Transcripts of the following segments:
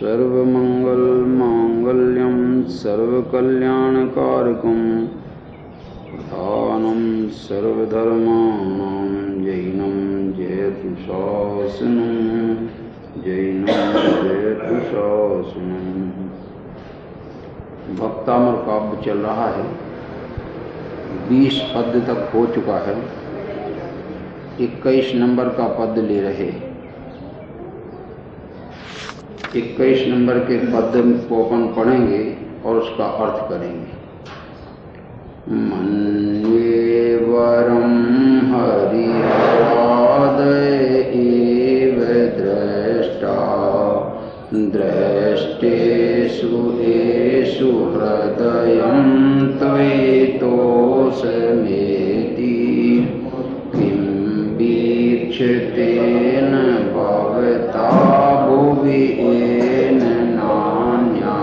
सर्वमंगल मांगल्यं सर्वकल्याणकारकं प्रधानं सर्वधर्माणां जैनं जयतु शासनं जैनं जयतु शासनं। भक्तामर काव्य चल रहा है, 20 पद तक हो चुका है। 21 नंबर का पद ले रहे। 21 नंबर के पद को अपन पढ़ेंगे और उसका अर्थ करेंगे। मन्ये वरम हरिहरादय एव द्रष्टा दृष्टेषु एषु हृदयं त्वयितोषमेति किं वीक्षतेन भवता भुवि येन नान्या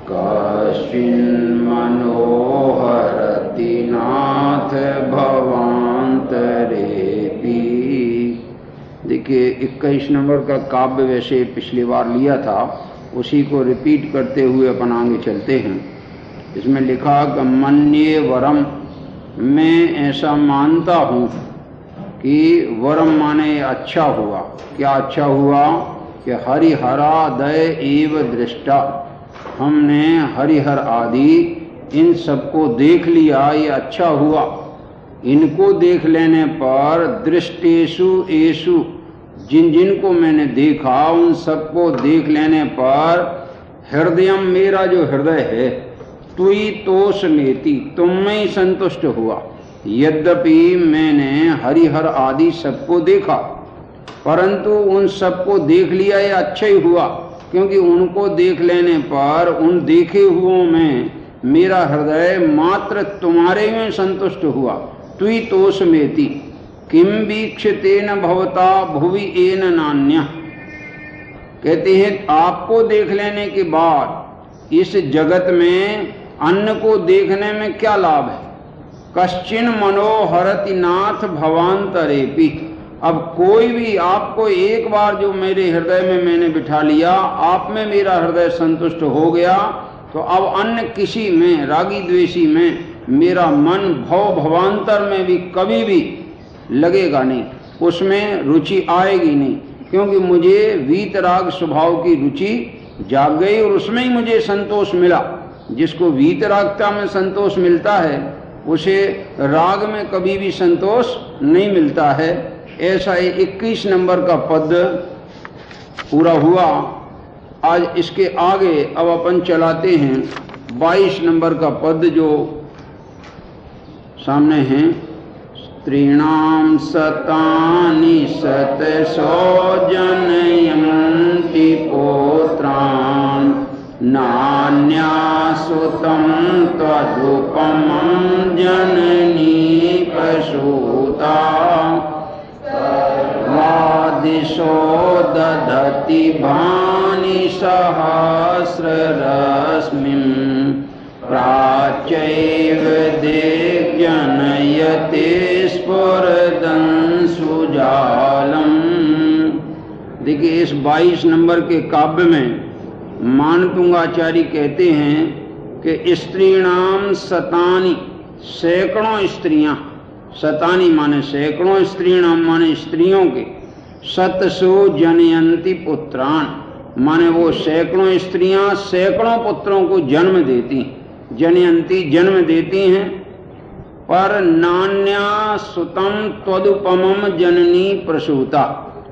कस्मिन्मनोहरति नाथ भवान्तरेऽपि। देखिए 21 नंबर का काव्य वैसे पिछली बार लिया था, उसी को रिपीट करते हुए अपन आगे चलते हैं। इसमें लिखा कि मन्ये वरम, मैं ऐसा मानता हूँ कि वरम माने अच्छा हुआ। क्या अच्छा हुआ? कि हरिहरा दय एव दृष्टा, हमने हरिहर आदि इन सबको देख लिया, ये अच्छा हुआ। इनको देख लेने पर दृष्टेषु एषु, जिन जिनको मैंने देखा उन सबको देख लेने पर हृदयम, मेरा जो हृदय है, तुई तोषमेति, तुम में ही संतुष्ट हुआ। यद्यपि मैंने हरिहर आदि सबको देखा, परंतु उन सबको देख लिया ये अच्छा ही हुआ, क्योंकि उनको देख लेने पर उन देखे हुओं में मेरा हृदय मात्र तुम्हारे में संतुष्ट हुआ। तुई तोषमेति किम वीक्षतेन भवता भुवि येन नान्यः। कहते हैं आपको देख लेने के बाद इस जगत में अन्य को देखने में क्या लाभ है? कश्चिन मनोहरति नाथ भवान्तरेऽपि। अब कोई भी आपको एक बार जो मेरे हृदय में मैंने बिठा लिया, आप में मेरा हृदय संतुष्ट हो गया, तो अब अन्य किसी में, रागी द्वेषी में मेरा मन भव भवांतर में भी कभी भी लगेगा नहीं, उसमें रुचि आएगी नहीं, क्योंकि मुझे वीतराग स्वभाव की रुचि जाग गई और उसमें ही मुझे संतोष मिला। जिसको वीतरागता में संतोष मिलता है उसे राग में कभी भी संतोष नहीं मिलता है। ऐसा 21 नंबर का पद पूरा हुआ। आज इसके आगे अब अपन चलाते हैं 22 नंबर का पद जो सामने है। स्त्रीणां सतानि शतशो जनयन्ति पौत्रान् नान्या सुतं त्वदुपमं जननी प्रसूता वादिशो दधति भानि सहस्ररश्मिं प्राच्यैव दिग्जनयते स्फुरदंशुजालम्। देखिए इस 22 नंबर के काव्य में मानतुंगाचार्य कहते हैं कि स्त्रीणाम शतानि, सैकड़ों स्त्रियां, शतानि माने सैकड़ों, स्त्रीणाम माने स्त्रियों के, शतसो जनयन्ति पुत्रान माने वो सैकड़ों स्त्रियां सैकड़ों पुत्रों को जन्म देती, जनयन्ति जन्म देती हैं। पर नान्या सुतम त्वदुपमम जननी प्रसूता,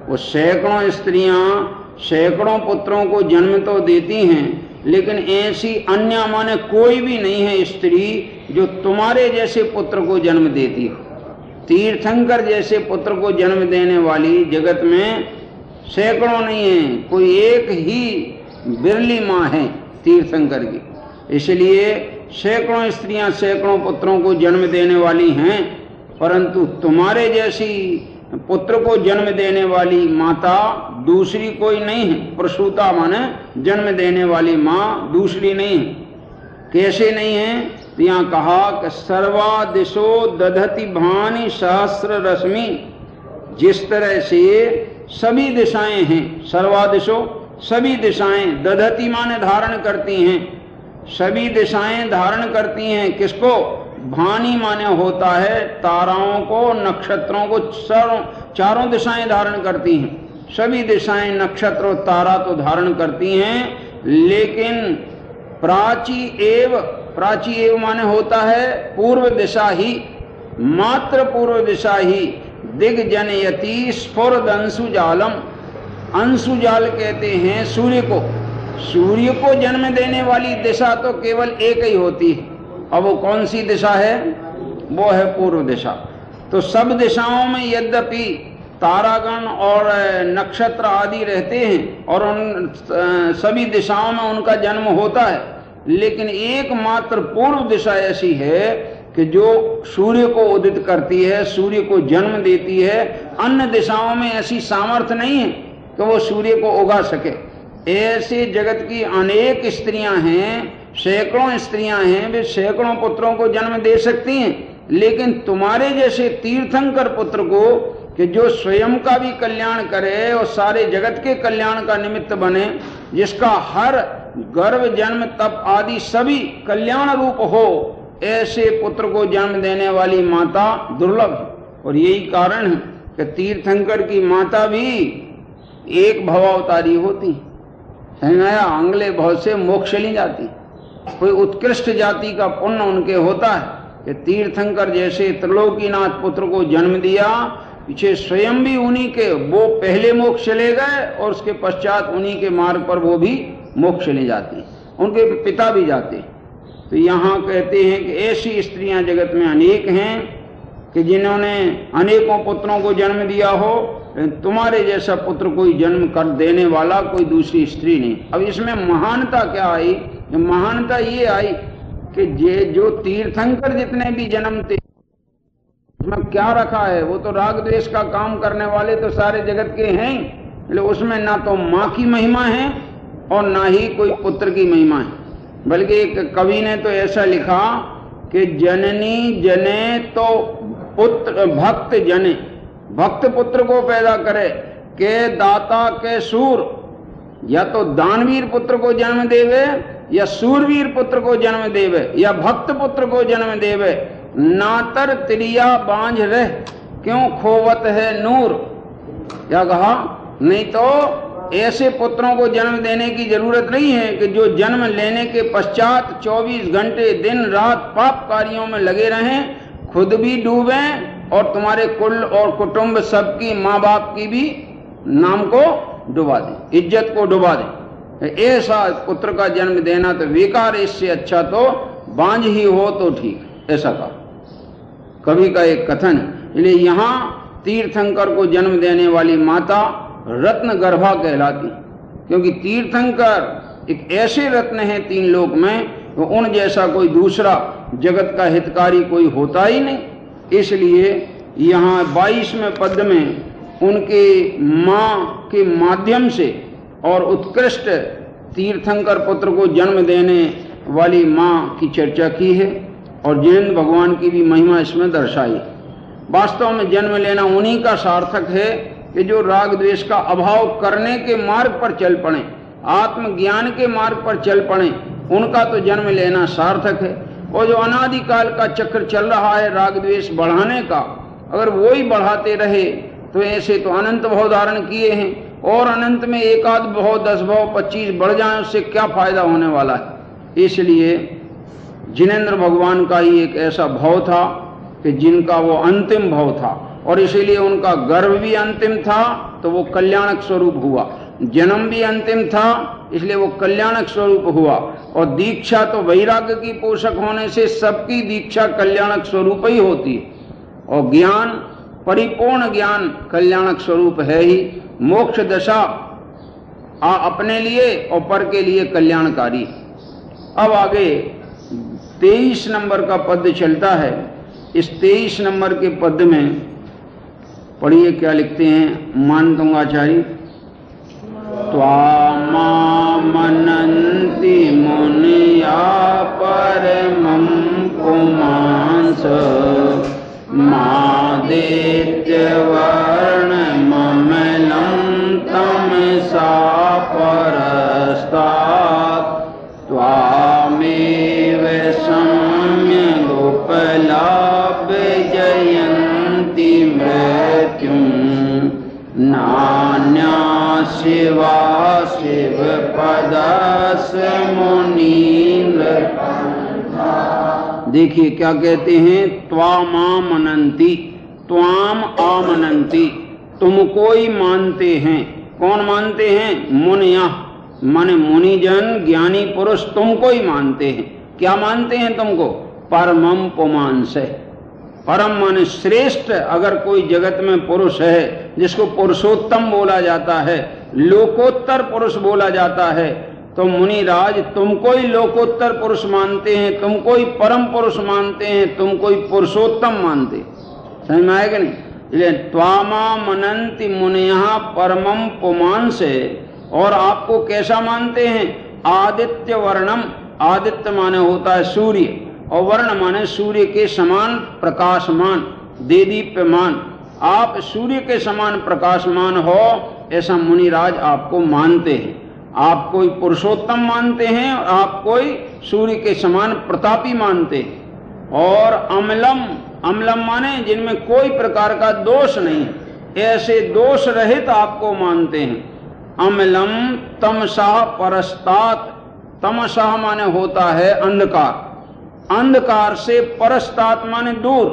वो सैकड़ों स्त्रियां सैकड़ों पुत्रों को जन्म तो देती हैं, लेकिन ऐसी अन्य माने कोई भी नहीं है स्त्री जो तुम्हारे जैसे पुत्र को जन्म देती हो। तीर्थंकर जैसे पुत्र को जन्म देने वाली जगत में सैकड़ों नहीं है, कोई एक ही बिरली माँ है तीर्थंकर की। इसलिए सैकड़ों स्त्रियां सैकड़ों पुत्रों को जन्म देने वाली हैं, परंतु तुम्हारे जैसी पुत्र को जन्म देने वाली माता दूसरी कोई नहीं है। प्रसूता माने जन्म देने वाली माँ दूसरी नहीं है। कैसे नहीं है? तो यहाँ कहा कि सर्वा दिशो दधति भानि सहस्र रश्मि, जिस तरह से सभी दिशाएं हैं, सर्वा दिशो सभी दिशाएं, दधति माने धारण करती हैं, सभी दिशाएं धारण करती हैं। किसको? भानी माने होता है ताराओं को, नक्षत्रों को, चारों दिशाएं धारण करती हैं। सभी दिशाएं, नक्षत्र और तारा तो धारण करती हैं, लेकिन प्राची एव माने होता है पूर्व दिशा ही, मात्र पूर्व दिशा ही। दिग्जनयति स्फुरद अंशुजालम, अंशुजाल कहते हैं सूर्य को। सूर्य को जन्म देने वाली दिशा तो केवल एक ही होती है, अब वो कौन सी दिशा है? वो है पूर्व दिशा। तो सब दिशाओं में यद्यपि तारागण और नक्षत्र आदि रहते हैं और उन सभी दिशाओं में उनका जन्म होता है, लेकिन एकमात्र पूर्व दिशा ऐसी है कि जो सूर्य को उदित करती है, सूर्य को जन्म देती है। अन्य दिशाओं में ऐसी सामर्थ्य नहीं है कि वो सूर्य को उगा सके। ऐसे जगत की अनेक स्त्रियां हैं, सैकड़ों स्त्रियां हैं, वे सैकड़ों पुत्रों को जन्म दे सकती हैं, लेकिन तुम्हारे जैसे तीर्थंकर पुत्र को कि जो स्वयं का भी कल्याण करे और सारे जगत के कल्याण का निमित्त बने, जिसका हर गर्भ जन्म तप आदि सभी कल्याण रूप हो, ऐसे पुत्र को जन्म देने वाली माता दुर्लभ है। और यही कारण है कि तीर्थंकर की माता भी एक भवावतारी होती है, अंगले बहुत से मोक्ष ली जाती। कोई उत्कृष्ट जाति का पुण्य उनके होता है कि तीर्थंकर जैसे त्रिलोकीनाथ पुत्र को जन्म दिया, पीछे स्वयं भी उन्हीं के, वो पहले मोक्ष चले गए और उसके पश्चात उन्हीं के मार्ग पर वो भी मोक्ष ले जाती, उनके पिता भी जाते। तो यहाँ कहते हैं कि ऐसी स्त्रियां जगत में अनेक हैं कि जिन्होंने अनेकों पुत्रों को जन्म दिया हो, तुम्हारे जैसा पुत्र कोई जन्म कर देने वाला कोई दूसरी स्त्री नहीं। अब इसमें महानता क्या आई? महानता ये आई कि जो तीर्थंकर जितने भी जन्मते, उसमें क्या रखा है? वो तो राग द्वेष का काम करने वाले तो सारे जगत के हैं, लेकिन उसमें ना तो माँ की महिमा है और ना ही कोई पुत्र की महिमा है। बल्कि एक कवि ने तो ऐसा लिखा कि जननी जने तो पुत्र भक्त जने, भक्त पुत्र को पैदा करे, के दाता के सूर, या तो दानवीर पुत्र को जन्म देवे या सूरवीर पुत्र को जन्म देवे या भक्त पुत्र को जन्म देवे। नातर त्रिया बांझ रह क्यों खोवत है नूर, क्या कहा? नहीं तो ऐसे पुत्रों को जन्म देने की जरूरत नहीं है कि जो जन्म लेने के पश्चात 24 घंटे दिन रात पाप कार्यों में लगे रहें, खुद भी डूबें और तुम्हारे कुल और कुटुंब सबकी, माँ बाप की भी नाम को डुबा दें, इज्जत को डुबा दें। ऐसा पुत्र का जन्म देना तो बेकार, इससे अच्छा तो बांझ ही हो तो ठीक, ऐसा कहा कवि का एक कथन। इसलिए यहाँ तीर्थंकर को जन्म देने वाली माता रत्न गर्भा कहलाती, क्योंकि तीर्थंकर एक ऐसे रत्न है तीन लोक में, तो उन जैसा कोई दूसरा जगत का हितकारी कोई होता ही नहीं। इसलिए यहाँ 22वें पद में उनके माँ के माध्यम से और उत्कृष्ट तीर्थंकर पुत्र को जन्म देने वाली माँ की चर्चा की है और जिनेंद्र भगवान की भी महिमा इसमें दर्शाई। वास्तव में जन्म लेना उन्हीं का सार्थक है कि जो राग द्वेष का अभाव करने के मार्ग पर चल पड़े, आत्मज्ञान के मार्ग पर चल पड़े, उनका तो जन्म लेना सार्थक है। और जो अनादिकाल का चक्र चल रहा है राग द्वेष बढ़ाने का, अगर वो ही बढ़ाते रहे तो ऐसे तो अनंत भाव धारण किए हैं और अनंत में एक आध भाव 10 भाव 25 बढ़ जाए, उससे क्या फायदा होने वाला है। इसलिए जिनेंद्र भगवान का ही एक ऐसा भाव था कि जिनका वो अंतिम भाव था और इसीलिए उनका गर्भ भी अंतिम था तो वो कल्याणक स्वरूप हुआ, जन्म भी अंतिम था इसलिए वो कल्याणक स्वरूप हुआ, और दीक्षा तो वैराग्य की पोषक होने से सबकी दीक्षा कल्याणक स्वरूप ही होती है, और ज्ञान परिपूर्ण ज्ञान कल्याणक स्वरूप है ही। मोक्ष दशा अपने लिए और पर के लिए कल्याणकारी। अब आगे 23 नंबर का पद चलता है। इस 23 नंबर के पद में पढ़िए क्या लिखते हैं मानतुंगाचार्य। त्वामा मनन्ति मुनिया परमं पुमांस मादित्यवर्णममलं तमसा पर शिवा शिव पदस मुनीन्द्र। देखिए क्या कहते हैं, त्वामामनन्ति, त्वाम आमनन्ति, तुमको ही मानते हैं। कौन मानते हैं? मुनिया, माने मुनिजन ज्ञानी पुरुष तुमको ही मानते हैं। क्या मानते हैं तुमको? परमम पुमांस है। परम माने श्रेष्ठ, अगर कोई जगत में पुरुष है जिसको पुरुषोत्तम बोला जाता है, लोकोत्तर पुरुष बोला जाता है, तो मुनिराज तुमको ही लोकोत्तर पुरुष मानते हैं, तुमको ही परम पुरुष मानते हैं, तुमको ही पुरुषोत्तम मानते हैं। समझ में आएगा नहीं? इसलिए त्वामा मनंति मुनिया परमम पुमांस है। और आपको कैसा मानते हैं? आदित्य वर्णम, आदित्य माने होता है सूर्य, और वर्ण माने सूर्य के समान प्रकाशमान, देदीप्यमान। आप सूर्य के समान प्रकाशमान हो, ऐसा मुनिराज आपको मानते हैं। आप कोई पुरुषोत्तम मानते हैं और आप कोई सूर्य के समान प्रतापी मानते हैं। और अम्लम, अम्लम माने जिनमें कोई प्रकार का दोष नहीं, ऐसे दोष रहित आपको मानते हैं। अम्लम तमसा परस्तात, तमसा माने होता है अंधकार, अंधकार से परस्तात माने दूर,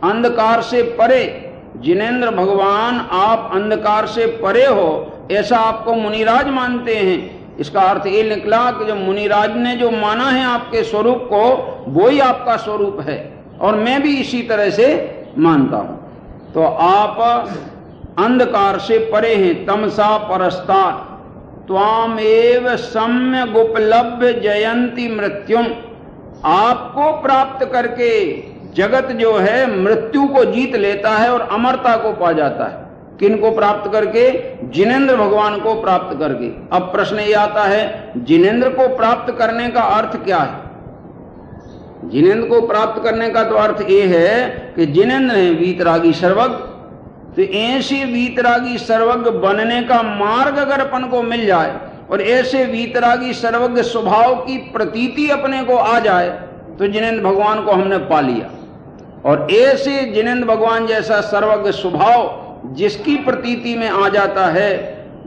अंधकार से परे। जिनेंद्र भगवान आप अंधकार से परे हो, ऐसा आपको मुनिराज मानते हैं। इसका अर्थ ये निकला कि जो मुनिराज ने जो माना है आपके स्वरूप को, वो ही आपका स्वरूप है, और मैं भी इसी तरह से मानता हूं। तो आप अंधकार से परे हैं, तमसा परस्तात। त्वामेव सम्यक उपलब्ध जयंती मृत्युम, आपको प्राप्त करके जगत जो है मृत्यु को जीत लेता है और अमरता को पा जाता है। किनको प्राप्त करके? जिनेंद्र भगवान को प्राप्त करके। अब प्रश्न ये आता है, जिनेंद्र को प्राप्त करने का अर्थ क्या है? जिनेंद्र को प्राप्त करने का तो अर्थ ये है कि जिनेंद्र है वीतरागी सर्वज्ञ। तो ऐसे वीतरागी सर्वज्ञ बनने का मार्ग अगर अपन को मिल जाए, और ऐसे वीतरागी सर्वज्ञ स्वभाव की प्रतीति अपने को आ जाए, तो जिनेंद्र भगवान को हमने पा लिया। और ऐसे जिनेंद्र भगवान जैसा सर्वज्ञ स्वभाव जिसकी प्रतीति में आ जाता है,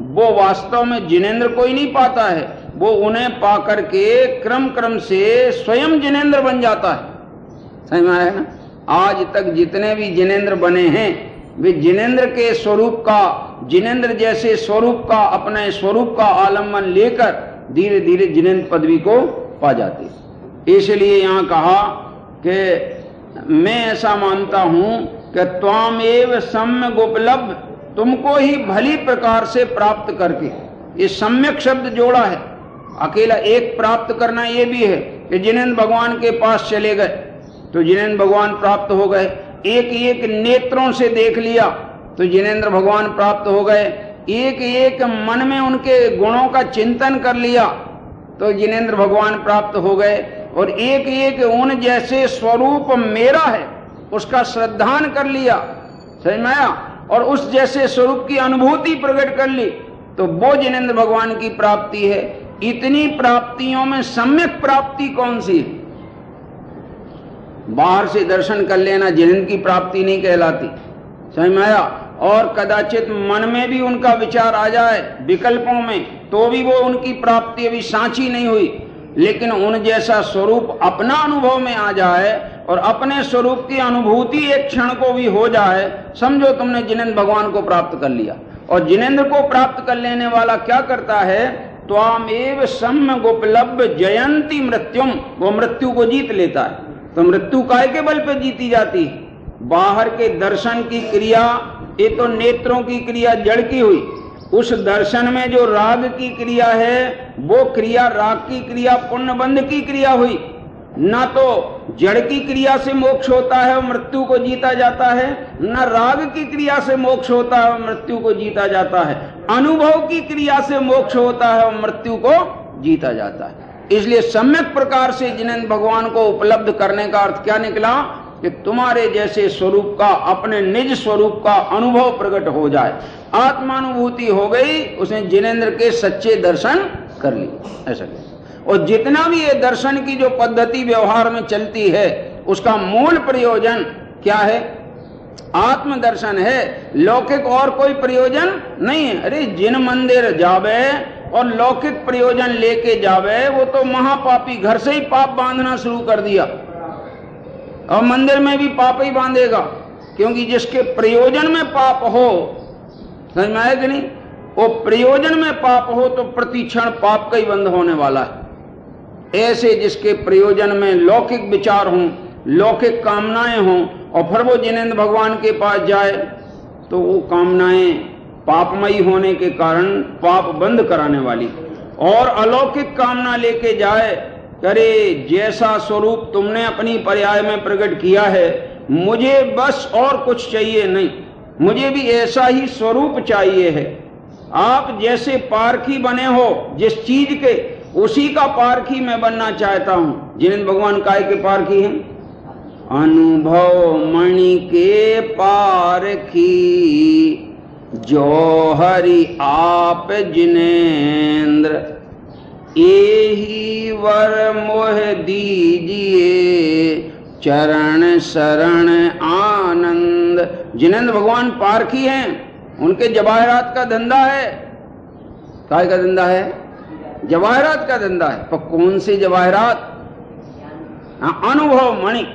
वो वास्तव में जिनेंद्र को ही नहीं पाता है, वो उन्हें पा करके क्रम क्रम से स्वयं जिनेंद्र बन जाता है। समझ में आया ना? आज तक जितने भी जिनेंद्र बने हैं, वे जिनेंद्र के स्वरूप का, जिनेंद्र जैसे स्वरूप का, अपने स्वरूप का आलम्बन लेकर धीरे धीरे जिनेंद्र पदवी को पा जाते। इसलिए यहाँ कहा कि मैं ऐसा मानता हूं कि त्वामेव सम्यक उपलब्ध, तुमको ही भली प्रकार से प्राप्त करके। ये सम्यक शब्द जोड़ा है, अकेला एक प्राप्त करना ये भी है कि जिनेंद्र भगवान के पास चले गए तो जिनेंद्र भगवान प्राप्त हो गए, एक एक नेत्रों से देख लिया तो जिनेंद्र भगवान प्राप्त हो गए, एक एक मन में उनके गुणों का चिंतन कर लिया तो जिनेंद्र भगवान प्राप्त हो गए, और एक एक उन जैसे स्वरूप मेरा है उसका श्रद्धान कर लिया। समझ में आया? और उस जैसे स्वरूप की अनुभूति प्रकट कर ली, तो वो जिनेंद्र भगवान की प्राप्ति है। इतनी प्राप्तियों में सम्यक प्राप्ति कौन सी है? बाहर से दर्शन कर लेना जिनेंद्र की प्राप्ति नहीं कहलाती। समझ में आया? और कदाचित मन में भी उनका विचार आ जाए विकल्पों में, तो भी वो उनकी प्राप्ति अभी सांची नहीं हुई। लेकिन उन जैसा स्वरूप अपना अनुभव में आ जाए और अपने स्वरूप की अनुभूति एक क्षण को भी हो जाए, समझो तुमने जिनेंद्र भगवान को प्राप्त कर लिया। और जिनेंद्र को प्राप्त कर लेने वाला क्या करता है? त्वामेव सम्यक उपलब्ध जयंती मृत्युम, वो मृत्यु को जीत लेता है। तो मृत्यु काय के बल पे जीती जाती है? बाहर के दर्शन की क्रिया, ये तो नेत्रों की क्रिया जड़ की हुई। उस दर्शन में जो राग की क्रिया है, वो क्रिया राग की क्रिया पुण्यबंध की क्रिया हुई। न तो जड़ की क्रिया से मोक्ष होता है और मृत्यु को जीता जाता है, न राग की क्रिया से मोक्ष होता है और मृत्यु को जीता जाता है। अनुभव की क्रिया से मोक्ष होता है और मृत्यु को जीता जाता है। इसलिए सम्यक प्रकार से जिनेंद्र भगवान को उपलब्ध करने का अर्थ क्या निकला? कि तुम्हारे जैसे स्वरूप का, अपने निज स्वरूप का अनुभव प्रकट हो जाए, आत्मानुभूति हो गई, उसने जिनेंद्र के सच्चे दर्शन कर लिए। ऐसा और जितना भी ये दर्शन की जो पद्धति व्यवहार में चलती है, उसका मूल प्रयोजन क्या है? आत्मदर्शन है, लौकिक और कोई प्रयोजन नहीं है। अरे जिन मंदिर जावे और लौकिक प्रयोजन लेके जावे वो तो महापापी, घर से ही पाप बांधना शुरू कर दिया और मंदिर में भी पाप ही बांधेगा, क्योंकि जिसके प्रयोजन में पाप हो, समझ में आया कि नहीं, वो प्रयोजन में पाप हो तो प्रतिक्षण पाप का ही बंध होने वाला है। ऐसे जिसके प्रयोजन में लौकिक विचार हों, लौकिक कामनाएं हों और फिर वो जिनेंद्र भगवान के पास जाए तो वो कामनाएं पापमयी होने के कारण पाप बंद कराने वाली, और अलौकिक कामना लेके जाए, करे जैसा स्वरूप तुमने अपनी पर्याय में प्रकट किया है, मुझे बस और कुछ चाहिए नहीं, मुझे भी ऐसा ही स्वरूप चाहिए है। आप जैसे पारखी बने हो जिस चीज के, उसी का पारखी मैं बनना चाहता हूं। जिनेंद्र भगवान काय के पारखी हैं? अनुभव मणि के पारखी, जो हरि आप जिनेंद्र, एही वर मोह दीजिए, चरण शरण आनंद। जिनेंद्र भगवान पारखी हैं, उनके जवाहरात का धंधा है। काय का धंधा है? जवाहरात का धंधा है। पर कौन से जवाहरात? अनुभव मणि।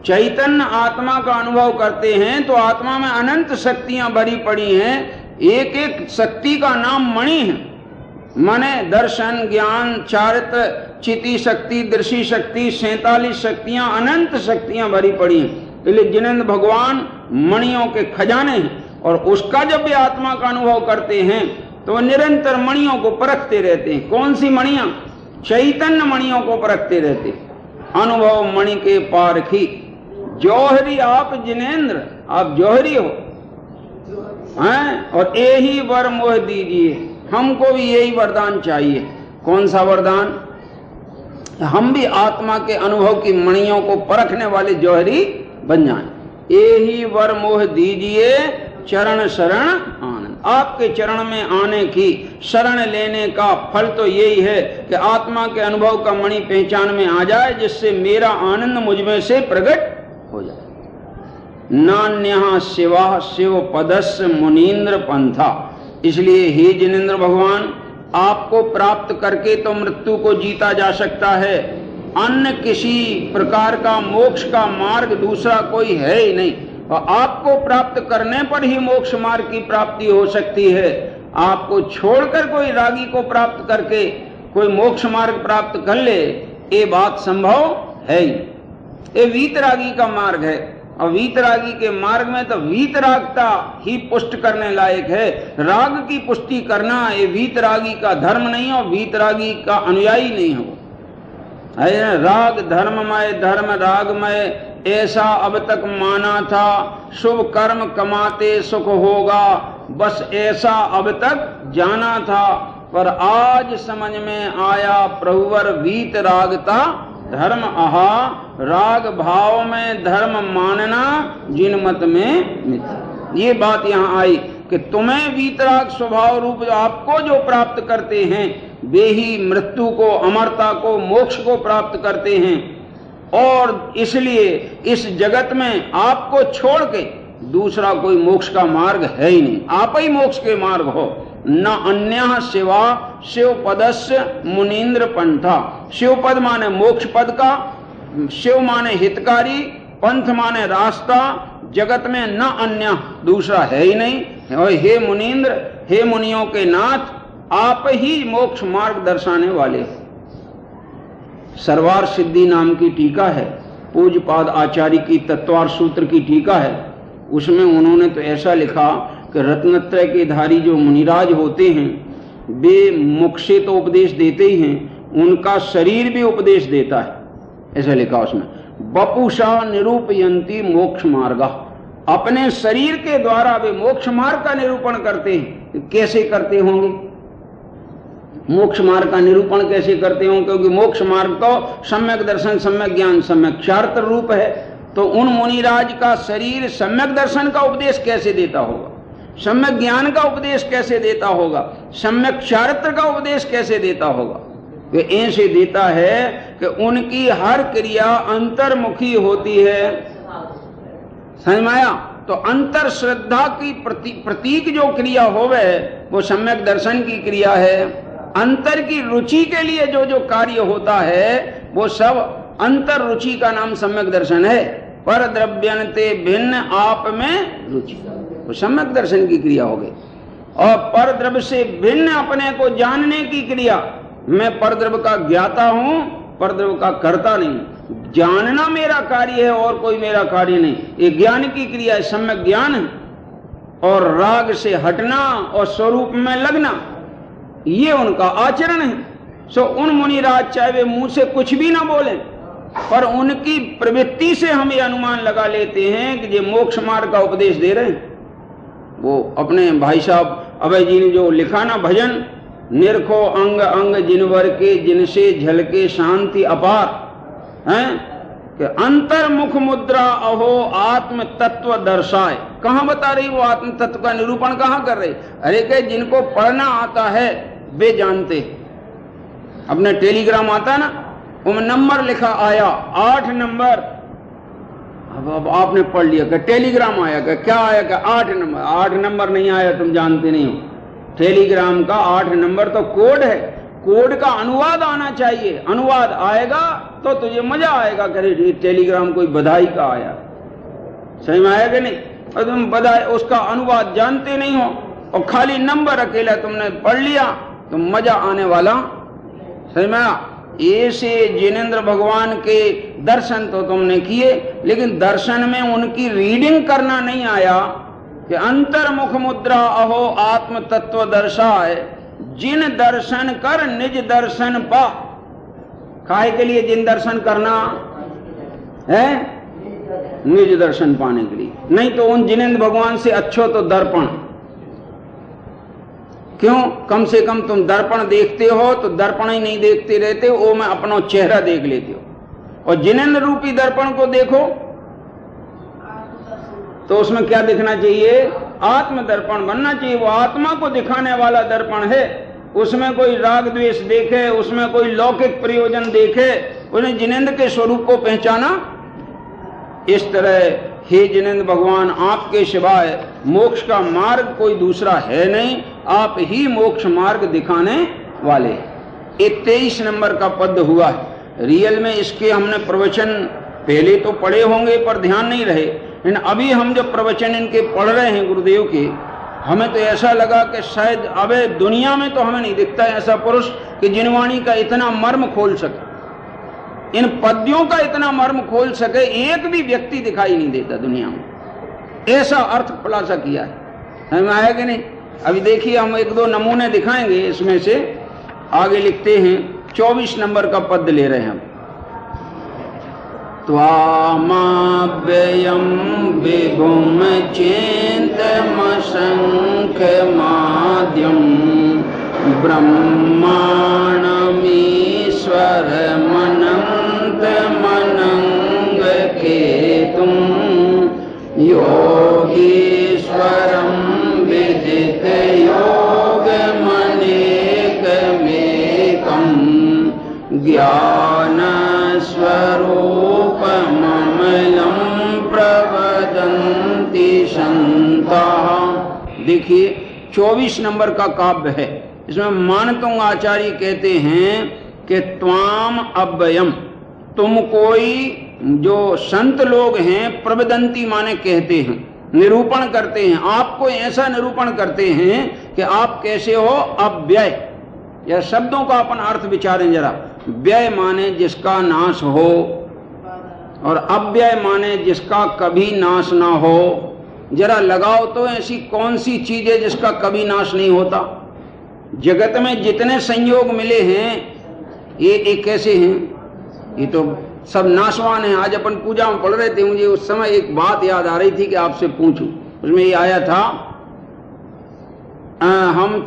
चैतन्य आत्मा का अनुभव करते हैं तो आत्मा में अनंत शक्तियां भरी पड़ी हैं, एक एक शक्ति का नाम मणि है। माने दर्शन, ज्ञान, चारित्र, चिति शक्ति, दृष्टि शक्ति, 47 शक्तियां, अनंत शक्तियां भरी पड़ी हैं। इसलिए जिनेंद्र भगवान मणियों के खजाने हैं, और उसका जब भी आत्मा का अनुभव करते हैं तो निरंतर मणियों को परखते रहते हैं। कौन सी मणियां? चैतन्य मणियों को परखते रहते। अनुभव मणि के पारखी, जौहरी आप जिनेंद्र, आप जौहरी हो हैं, और यही वर मोह दीजिए, हमको भी यही वरदान चाहिए। कौन सा वरदान? हम भी आत्मा के अनुभव की मणियों को परखने वाले जौहरी बन जाएं। यही वर मोह दीजिए, चरण शरण आनंद। आपके चरण में आने की, शरण लेने का फल तो यही है कि आत्मा के अनुभव का मणि पहचान में आ जाए, जिससे मेरा आनंद मुझमें से प्रकट हो जाए। नान्यः शिवा शिव पदस्य मुनीन्द्र पंथा। इसलिए हे जिनेंद्र भगवान, आपको प्राप्त करके तो मृत्यु को जीता जा सकता है, अन्य किसी प्रकार का मोक्ष का मार्ग दूसरा कोई है ही नहीं, और आपको प्राप्त करने पर ही मोक्ष मार्ग की प्राप्ति हो सकती है। आपको छोड़कर कोई रागी को प्राप्त करके कोई मोक्ष मार्ग प्राप्त कर ले, ये बात संभव है ही। ये वीतरागी का मार्ग है, और वीतरागी के मार्ग में तो वीतरागता ही पुष्ट करने लायक है। राग की पुष्टि करना ये वीतरागी का धर्म नहीं, और वीतरागी का अनुयायी नहीं हो। राग धर्ममय, धर्म रागमय, ऐसा अब तक माना था। शुभ कर्म कमाते सुख होगा, बस ऐसा अब तक जाना था। पर आज समझ में आया प्रभुवर वीतरागता धर्म आहा, राग भाव में धर्म मानना जिनमत में मिथ्या। ये बात यहाँ आई कि तुम्हें वीतराग स्वभाव रूप आपको जो प्राप्त करते हैं, वे ही मृत्यु को, अमरता को, मोक्ष को प्राप्त करते हैं। और इसलिए इस जगत में आपको छोड़ के दूसरा कोई मोक्ष का मार्ग है ही नहीं, आप ही मोक्ष के मार्ग हो। न अन्यः शिवा शिव पदस्य मुनीन्द्र पंथा। शिव पद माने मोक्ष पद का, शिव माने हितकारी, पंथ माने रास्ता। जगत में न अन्य दूसरा है ही नहीं। और हे मुनीन्द्र, हे मुनियों के नाथ, आप ही मोक्ष मार्ग दर्शाने वाले। सर्वार सिद्धि नाम की टीका है, पूज्यपाद आचार्य की तत्वार सूत्र की टीका है। उसमें उन्होंने तो ऐसा लिखा कि रत्नत्रय के धारी जो मुनिराज होते हैं, वे मुख से तो उपदेश देते ही हैं, उनका शरीर भी उपदेश देता है। ऐसा लिखा उसमें, बपुषा निरूपयंती मोक्ष मार्गा। अपने शरीर के द्वारा वे मोक्ष मार्ग का निरूपण करते हैं। कैसे करते होंगे मोक्ष मार्ग का निरूपण? कैसे करते होंगे? क्योंकि मोक्ष मार्ग तो सम्यक दर्शन, सम्यक ज्ञान, सम्यक चारित्र रूप है। तो उन मुनिराज का शरीर सम्यक दर्शन का उपदेश कैसे देता होगा, सम्यक ज्ञान का उपदेश कैसे देता होगा, सम्यक चारित्र का उपदेश कैसे देता होगा? वे ऐसे देता है कि उनकी हर क्रिया अंतर्मुखी होती है। समझ में आया? तो अंतर श्रद्धा की प्रतीक जो क्रिया होवे वो सम्यक दर्शन की क्रिया है। अंतर की रुचि के लिए जो जो कार्य होता है वो सब अंतर रुचि का नाम सम्यक दर्शन है। पर द्रव्यन्ते भिन्न आप में रुचि, वो सम्यक दर्शन की क्रिया हो गई। और पर द्रव्य से भिन्न अपने को जानने की क्रिया, मैं पर द्रव्य का ज्ञाता हूं, पर द्रव्य का कर्ता नहीं। जानना मेरा कार्य है और कोई मेरा कार्य नहीं। ये ज्ञान की क्रिया है, सम्यक ज्ञान। और राग से हटना और स्वरूप में लगना, ये उनका आचरण है। सो उन मुनिराज चाहे वे मुंह से कुछ भी ना बोले, पर उनकी प्रवृत्ति से हम ये अनुमान लगा लेते हैं कि ये मोक्ष मार्ग का उपदेश दे रहे हैं। वो अपने भाई साहब अभय जी ने जो लिखा ना भजन, निरखो अंग अंग जिनवर के जिनसे झलके शांति अपार, हैं कि अंतर मुख मुद्रा अहो आत्म तत्व दर्शाए। कहां बता रही वो आत्म तत्व का निरूपण कहां कर रही? अरे के जिनको पढ़ना आता है वे जानते। अपने टेलीग्राम आता ना, उनमें नंबर लिखा आया 8 नंबर। अब आपने पढ़ लिया कि टेलीग्राम आया, क्या आया कि 8 नंबर। 8 नंबर नहीं आया, तुम जानते नहीं हो। टेलीग्राम का 8 नंबर तो कोड है, कोड का अनुवाद आना चाहिए। अनुवाद आएगा तो तुझे मजा आएगा, करे टेलीग्राम कोई बधाई का आया। सही में आया कि नहीं? और तुम बधाई उसका अनुवाद जानते नहीं हो और खाली नंबर अकेला तुमने पढ़ लिया तो मजा आने वाला। सही में आया? ऐसे जिनेंद्र भगवान के दर्शन तो तुमने किए, लेकिन दर्शन में उनकी रीडिंग करना नहीं आया कि अंतर मुख मुद्रा अहो आत्म तत्व दर्शाए, जिन दर्शन कर निज दर्शन पा। काहे के लिए जिन दर्शन करना है? निज दर्शन पाने के लिए। नहीं तो उन जिनेंद्र भगवान से अच्छो तो दर्पण। क्यों? कम से कम तुम दर्पण देखते हो तो दर्पण ही नहीं देखते रहते, वो मैं अपना चेहरा देख लेते हो। और जिनेंद्र रूपी दर्पण को देखो तो उसमें क्या दिखना चाहिए? आत्म दर्पण बनना चाहिए। वो आत्मा को दिखाने वाला दर्पण है। उसमें कोई राग द्वेष देखे, उसमें कोई लौकिक प्रयोजन देखे, उन्हें जिनेंद्र के स्वरूप को पहचाना। इस तरह हे जिनेंद्र भगवान, आपके सिवाय मोक्ष का मार्ग कोई दूसरा है नहीं, आप ही मोक्ष मार्ग दिखाने वाले। ये 23 नंबर का पद हुआ है। रियल में इसके हमने प्रवचन पहले तो पढ़े होंगे पर ध्यान नहीं रहे, लेकिन अभी हम जब प्रवचन इनके पढ़ रहे हैं गुरुदेव के, हमें तो ऐसा लगा कि शायद अबे दुनिया में तो हमें नहीं दिखता ऐसा पुरुष कि जिनवाणी का इतना मर्म खोल सके, इन पद्यों का इतना मर्म खोल सके। एक भी व्यक्ति दिखाई नहीं देता दुनिया में, ऐसा अर्थ खुलासा किया है। हमें आया कि नहीं? अभी देखिए, हम 1-2 नमूने दिखाएंगे इसमें से। आगे लिखते हैं 24 नंबर का पद ले रहे हैं हम। त्वामाव्ययं विभुम चिन्तमसंख्यमाद्यं ब्रह्माणमीश्वरमनन्तमनङ्गकेतुं योगीश्वरं विदितयोगमनेकमेकं ज्ञानस्वरूपममलं प्रवदन्ति सन्तः। देखिए 24 नंबर का काव्य है। इसमें मानतुंग आचार्य कहते हैं कि त्वाम अव्ययम, तुम कोई जो संत लोग हैं प्रवदंती माने कहते हैं, निरूपण करते हैं, आपको ऐसा निरूपण करते हैं कि आप कैसे हो अव्यय। यह शब्दों का अपन अर्थ विचारें जरा। व्यय माने जिसका नाश हो और अव्यय माने जिसका कभी नाश ना हो। जरा लगाओ तो ऐसी कौन सी चीज है जिसका कभी नाश नहीं होता? जगत में जितने संयोग मिले हैं ये कैसे हैं? ये तो सब नाशवान हैं। आज अपन पूजा में पढ़ रहे थे, मुझे उस समय एक बात याद आ रही थी कि आपसे पूछूं। उसमें ये आया था, हम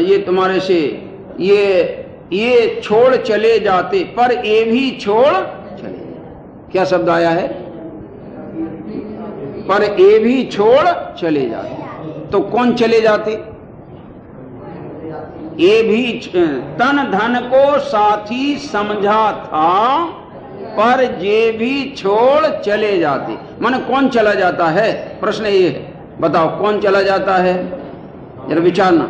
ये तुम्हारे से ये छोड़ चले जाते पर ये भी छोड़ चले। क्या शब्द आया है? पर ये भी छोड़ चले जाते। तो कौन चले जाते? ये भी तन धन को साथी समझा था, पर जे भी छोड़ चले जाते। माने कौन चला जाता है? प्रश्न ये है, बताओ कौन चला जाता है, जरा विचारना।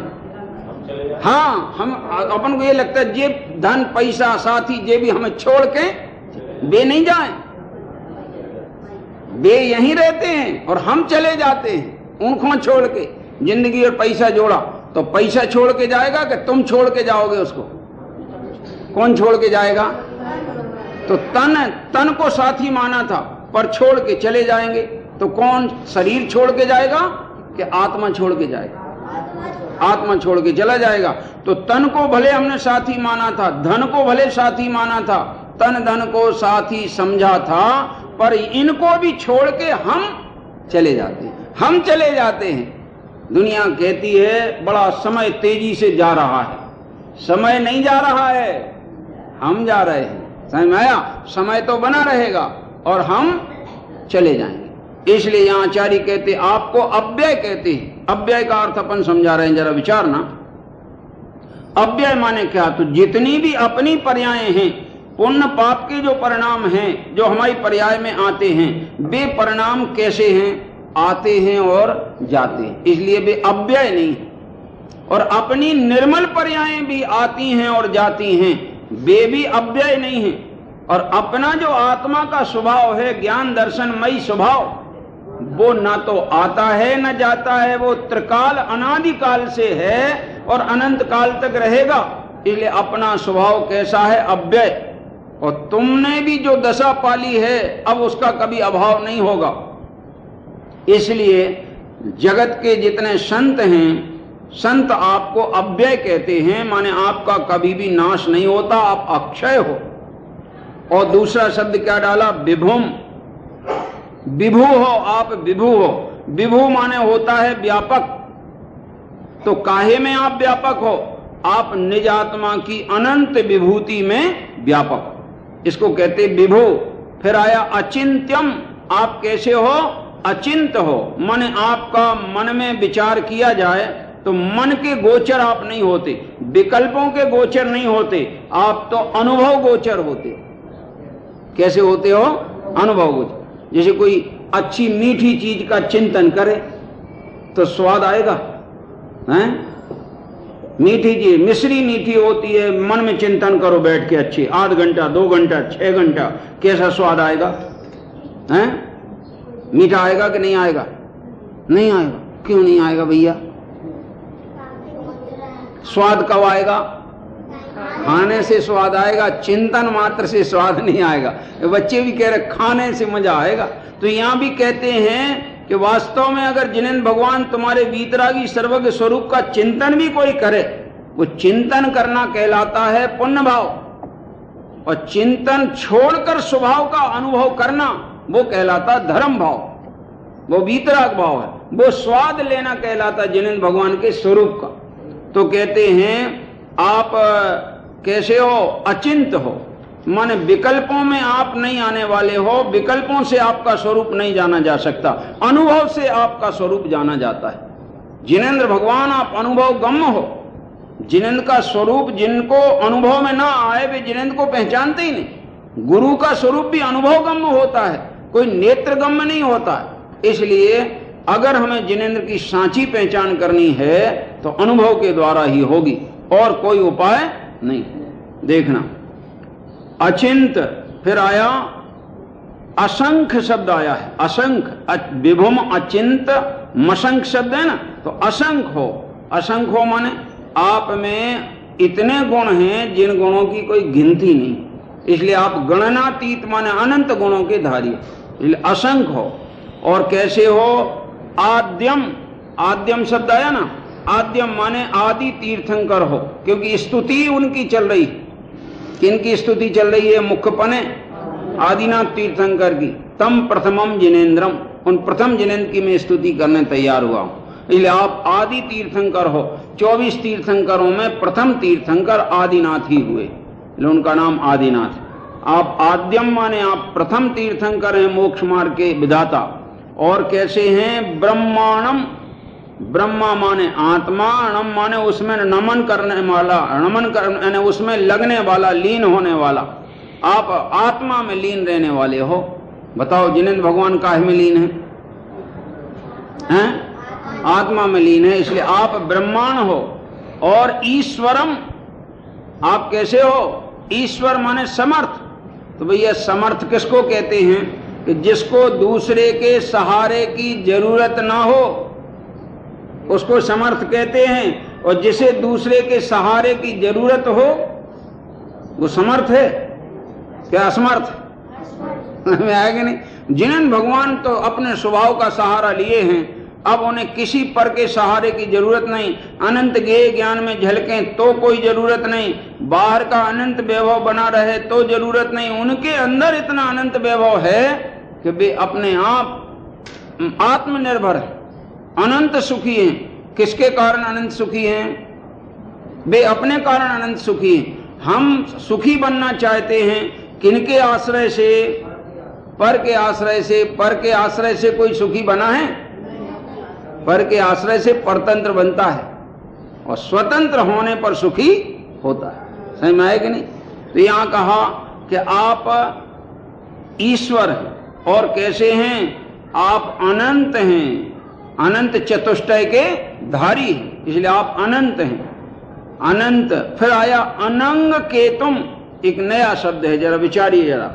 हाँ, हम अपन को ये लगता है जे धन पैसा साथी जे भी हमें छोड़ के वे नहीं जाए, वे यहीं रहते हैं और हम चले जाते हैं उनको छोड़ के। जिंदगी और पैसा जोड़ा तो पैसा छोड़ के जाएगा कि तुम छोड़ के जाओगे उसको? कौन छोड़ के जाएगा? तो तन को साथी माना था पर छोड़ के चले जाएंगे, तो कौन शरीर छोड़ के जाएगा कि आत्मा छोड़ के जाएगा? आत्मा छोड़ के चला जाएगा। तो तन को भले हमने साथी माना था, धन को भले साथी माना था, तन धन को साथी समझा था, पर इनको भी छोड़ के हम चले जाते हैं। हम चले जाते हैं। दुनिया कहती है बड़ा समय तेजी से जा रहा है, समय नहीं जा रहा है, हम जा रहे हैं। समझ में आया? समय तो बना रहेगा और हम चले जाएंगे। इसलिए यहां आचार्य कहते आपको अव्यय कहते हैं। अव्यय का अर्थ अपन समझा रहे हैं, जरा विचारना। अव्यय माने क्या? तो जितनी भी अपनी पर्याय हैं, पुण्य पाप के जो परिणाम हैं जो हमारी पर्याय में आते हैं, वे परिणाम कैसे हैं? आते हैं और जाते हैं, इसलिए वे अव्यय नहीं है। और अपनी निर्मल पर्यायें भी आती हैं और जाती हैं, वे भी अव्यय नहीं है। और अपना जो आत्मा का स्वभाव है, ज्ञान दर्शनमयी स्वभाव, वो ना तो आता है न जाता है, वो त्रिकाल अनादि काल से है और अनंत काल तक रहेगा। इसलिए अपना स्वभाव कैसा है? अव्यय। और तुमने भी जो दशा पाली है अब उसका कभी अभाव नहीं होगा। इसलिए जगत के जितने संत हैं, संत आपको अव्यय कहते हैं, माने आपका कभी भी नाश नहीं होता, आप अक्षय हो। और दूसरा शब्द क्या डाला? विभुम। विभु हो, आप विभु हो। विभु माने होता है व्यापक। तो काहे में आप व्यापक हो? आप निज आत्मा की अनंत विभूति में व्यापक हो, इसको कहते विभु। फिर आया अचिंत्यम। आप कैसे हो? अचिंत हो, माने आपका मन में विचार किया जाए तो मन के गोचर आप नहीं होते, विकल्पों के गोचर नहीं होते, आप तो अनुभव गोचर होते। कैसे होते हो? अनुभव गोचर। जैसे कोई अच्छी मीठी चीज का चिंतन करे तो स्वाद आएगा, हैं? मीठी चीज मिश्री मीठी होती है, मन में चिंतन करो बैठ के अच्छी, 8 घंटा 2 घंटा 6 घंटा, कैसा स्वाद आएगा? हैं? मीठा आएगा कि नहीं आएगा? नहीं आएगा। क्यों नहीं आएगा भैया? स्वाद कब आएगा? खाने से स्वाद आएगा, चिंतन मात्र से स्वाद नहीं आएगा। बच्चे भी कह रहे खाने से मजा आएगा। तो यहां भी कहते हैं कि वास्तव में अगर जिनेंद्र भगवान तुम्हारे वीतरागी सर्वज्ञ स्वरूप का चिंतन भी कोई करे, वो चिंतन करना कहलाता है पुण्य भाव। और चिंतन छोड़कर स्वभाव का अनुभव करना वो कहलाता धर्म भाव, वो वीतराग भाव है। वो स्वाद लेना कहलाता जिनेंद्र भगवान के स्वरूप का। तो कहते हैं आप कैसे हो? अचिंत हो, माने विकल्पों में आप नहीं आने वाले हो, विकल्पों से आपका स्वरूप नहीं जाना जा सकता, अनुभव से आपका स्वरूप जाना जाता है। जिनेंद्र भगवान आप अनुभव गम्य हो। जिनेंद्र का स्वरूप जिनको अनुभव में ना आए वे जिनेंद्र को पहचानते ही नहीं। गुरु का स्वरूप भी अनुभव गम्य होता है, कोई नेत्र गम्य नहीं होता है। इसलिए अगर हमें जिनेंद्र की सांची पहचान करनी है तो अनुभव के द्वारा ही होगी, और कोई उपाय नहीं। देखना अचिंत। फिर आया असंख्य शब्द आया है। असंख्य, विभुम अचिंत मसंख्य शब्द है ना, तो असंख्य हो। असंख्य हो माने आप में इतने गुण हैं जिन गुणों की कोई गिनती नहीं, इसलिए आप गणनातीत माने अनंत गुणों के धारी, इसलिए असंख्य हो। और कैसे हो? आद्यम। आद्यम शब्द आया ना, आद्यम माने आदि तीर्थंकर हो, क्योंकि स्तुति उनकी चल रही। किनकी स्तुति चल रही है? मुख्यपने आदिनाथ तीर्थंकर की। तम प्रथमम जिनेन्द्रम, उन प्रथम जिनेन्द्र की मैं स्तुति करने तैयार हुआ हूं, इसलिए आप आदि तीर्थंकर हो। 24 तीर्थंकरों में प्रथम तीर्थंकर आदिनाथ ही हुए, इसलिए उनका नाम आदिनाथ। आप आद्यम माने आप प्रथम तीर्थंकर हैं, मोक्ष मार्ग के विधाता। और कैसे हैं? ब्रह्माणम। ब्रह्मा माने आत्मा, णम माने उसमें नमन करने वाला, नमन करने उसमें लगने वाला, लीन होने वाला। आप आत्मा में लीन रहने वाले हो। बताओ जिनेंद्र भगवान काहे में लीन है? हैं? आत्मा में लीन है, इसलिए आप ब्रह्मांड हो। और ईश्वरम, आप कैसे हो? ईश्वर माने समर्थ। तो भैया समर्थ किसको कहते हैं? कि जिसको दूसरे के सहारे की जरूरत ना हो उसको समर्थ कहते हैं, और जिसे दूसरे के सहारे की जरूरत हो वो समर्थ है। क्या असमर्थ? में आएगा नहीं। जिनेंद्र भगवान तो अपने स्वभाव का सहारा लिए हैं, अब उन्हें किसी पर के सहारे की जरूरत नहीं। अनंत ज्ञेय ज्ञान में झलकें तो कोई जरूरत नहीं, बाहर का अनंत वैभव बना रहे तो जरूरत नहीं। उनके अंदर इतना अनंत वैभव है कि वे अपने आप आत्मनिर्भर हैं, अनंत सुखी हैं। किसके कारण अनंत सुखी हैं? वे अपने कारण अनंत सुखी हैं। हम सुखी बनना चाहते हैं किनके आश्रय से? पर के आश्रय से। पर के आश्रय से कोई सुखी बना है? पर के आश्रय से परतंत्र बनता है, और स्वतंत्र होने पर सुखी होता है। समझ में आए कि नहीं? तो यहां कहा कि आप ईश्वर हैं। और कैसे हैं? आप अनंत हैं, अनंत चतुष्टय के धारी हैं, इसलिए आप अनंत हैं। अनंत। फिर आया अनंग केतुम, एक नया शब्द है, जरा विचारिए जरा।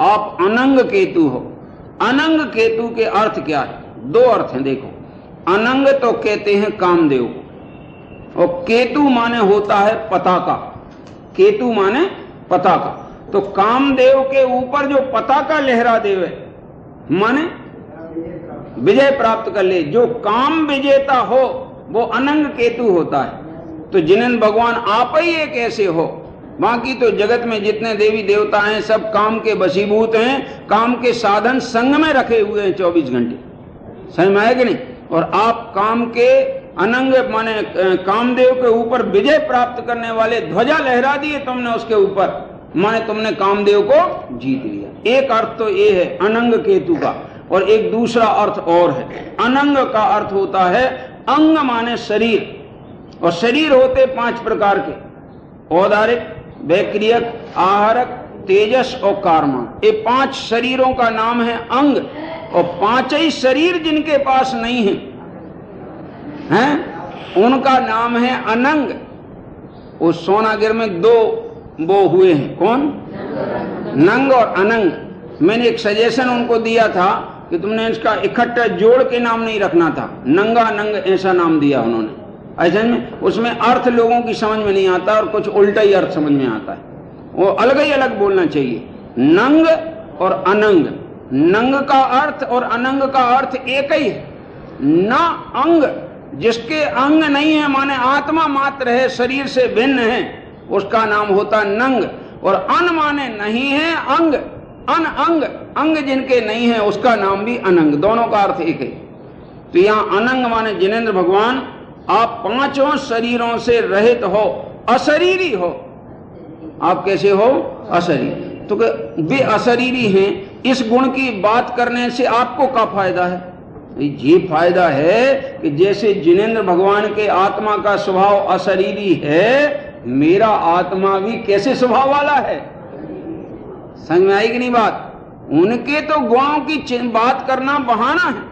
आप अनंग केतु हो। अनंग केतु के अर्थ क्या है? दो अर्थ हैं, देखो। अनंग तो कहते हैं कामदेव को, और केतु माने होता है पताका। केतु माने पताका। तो कामदेव के ऊपर जो पताका लहरा देवे माने विजय प्राप्त कर ले, जो काम विजेता हो वो अनंग केतु होता है। तो जिनेंद्र भगवान आप ही एक ऐसे हो। बाकी तो जगत में जितने देवी देवता हैं सब काम के वशीभूत हैं, काम के साधन संग में रखे हुए हैं 24 घंटे। समझ में आया कि नहीं? और आप काम के अनंग माने कामदेव के ऊपर विजय प्राप्त करने वाले, ध्वजा लहरा दिए तुमने उसके ऊपर, माने तुमने कामदेव को जीत लिया। एक अर्थ तो ये है अनंग केतु का, और एक दूसरा अर्थ और है। अनंग का अर्थ होता है अंग माने शरीर, और शरीर होते 5 प्रकार के: औदारिक, वैक्रियक, आहारक, तेजस और कारमान। ये 5 शरीरों का नाम है अंग। और 5 ही शरीर जिनके पास नहीं है हैं उनका नाम है अनंग। उस सोनागिर में 2 वो हुए हैं, कौन? नंग और अनंग। मैंने एक सजेशन उनको दिया था कि तुमने इसका इकट्ठा जोड़ के नाम नहीं रखना था, नंगा नंग ऐसा नाम दिया उन्होंने। ऐसा में उसमें अर्थ लोगों की समझ में नहीं आता, और कुछ उल्टा ही अर्थ समझ में आता है। वो अलग ही अलग बोलना चाहिए, नंग और अनंग। नंग का अर्थ और अनंग का अर्थ एक ही है। न अंग, जिसके अंग नहीं है माने आत्मा मात्र है, शरीर से भिन्न है, उसका नाम होता नंग। और अन माने नहीं है अंग, अन अंग, अंग जिनके नहीं है उसका नाम भी अनंग। दोनों का अर्थ एक है। तो यहाँ अनंग माने जिनेंद्र भगवान आप 5 शरीरों से रहित हो, अशरीरी हो। आप कैसे हो? अशरीरी। तो वे अशरीरी हैं, इस गुण की बात करने से आपको क्या फायदा है? ये फायदा है कि जैसे जिनेंद्र भगवान के आत्मा का स्वभाव अशरीरी है, मेरा आत्मा भी कैसे स्वभाव वाला है? समझ में आई कि नहीं बात? उनके तो गुणों की बात करना बहाना है,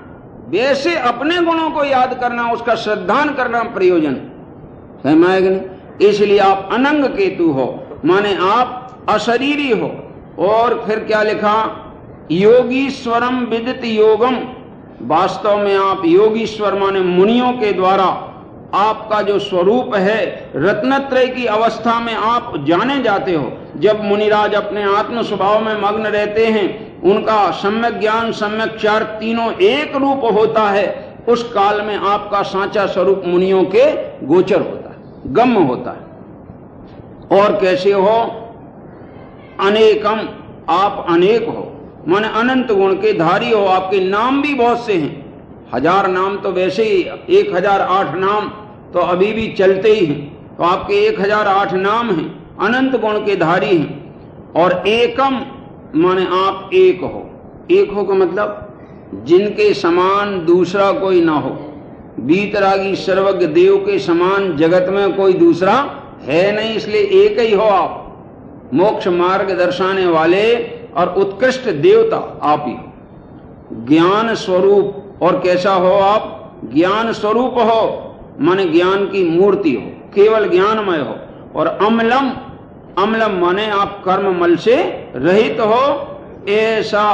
वैसे अपने गुणों को याद करना, उसका श्रद्धान करना प्रयोजन। समझ में आएगा नहीं? इसलिए आप अनंग केतु हो, माने आप अशरीरी हो। और फिर क्या लिखा? योगीश्वरम विदित योगम। वास्तव में आप योगीश्वर माने मुनियों के द्वारा आपका जो स्वरूप है रत्नत्रय की अवस्था में आप जाने जाते हो। जब मुनिराज अपने आत्म स्वभाव में मग्न रहते हैं, उनका सम्यक ज्ञान सम्यक चार तीनों एक रूप होता है, उस काल में आपका सांचा स्वरूप मुनियों के गोचर होता है, गम्य होता है। और कैसे हो? अनेकम, आप अनेक हो माने अनंत गुण के धारी हो। आपके नाम भी बहुत से हैं, 1000 नाम तो वैसे ही 1008 नाम तो अभी भी चलते ही हैं, तो आपके 1008 नाम हैं, अनंत गुण के धारी हैं। और एकम माने आप एक हो। एक हो का मतलब जिनके समान दूसरा कोई ना हो। बीतरागी सर्वज्ञ देव के समान जगत में कोई दूसरा है नहीं, इसलिए एक ही हो आप। मोक्ष मार्ग दर्शाने वाले और उत्कृष्ट देवता आप ही हो। ज्ञान स्वरूप, और कैसा हो आप? ज्ञान स्वरूप हो, माने ज्ञान की मूर्ति हो, केवल ज्ञानमय हो। और अमलम, अमलम माने आप कर्म मल से रहित हो, ऐसा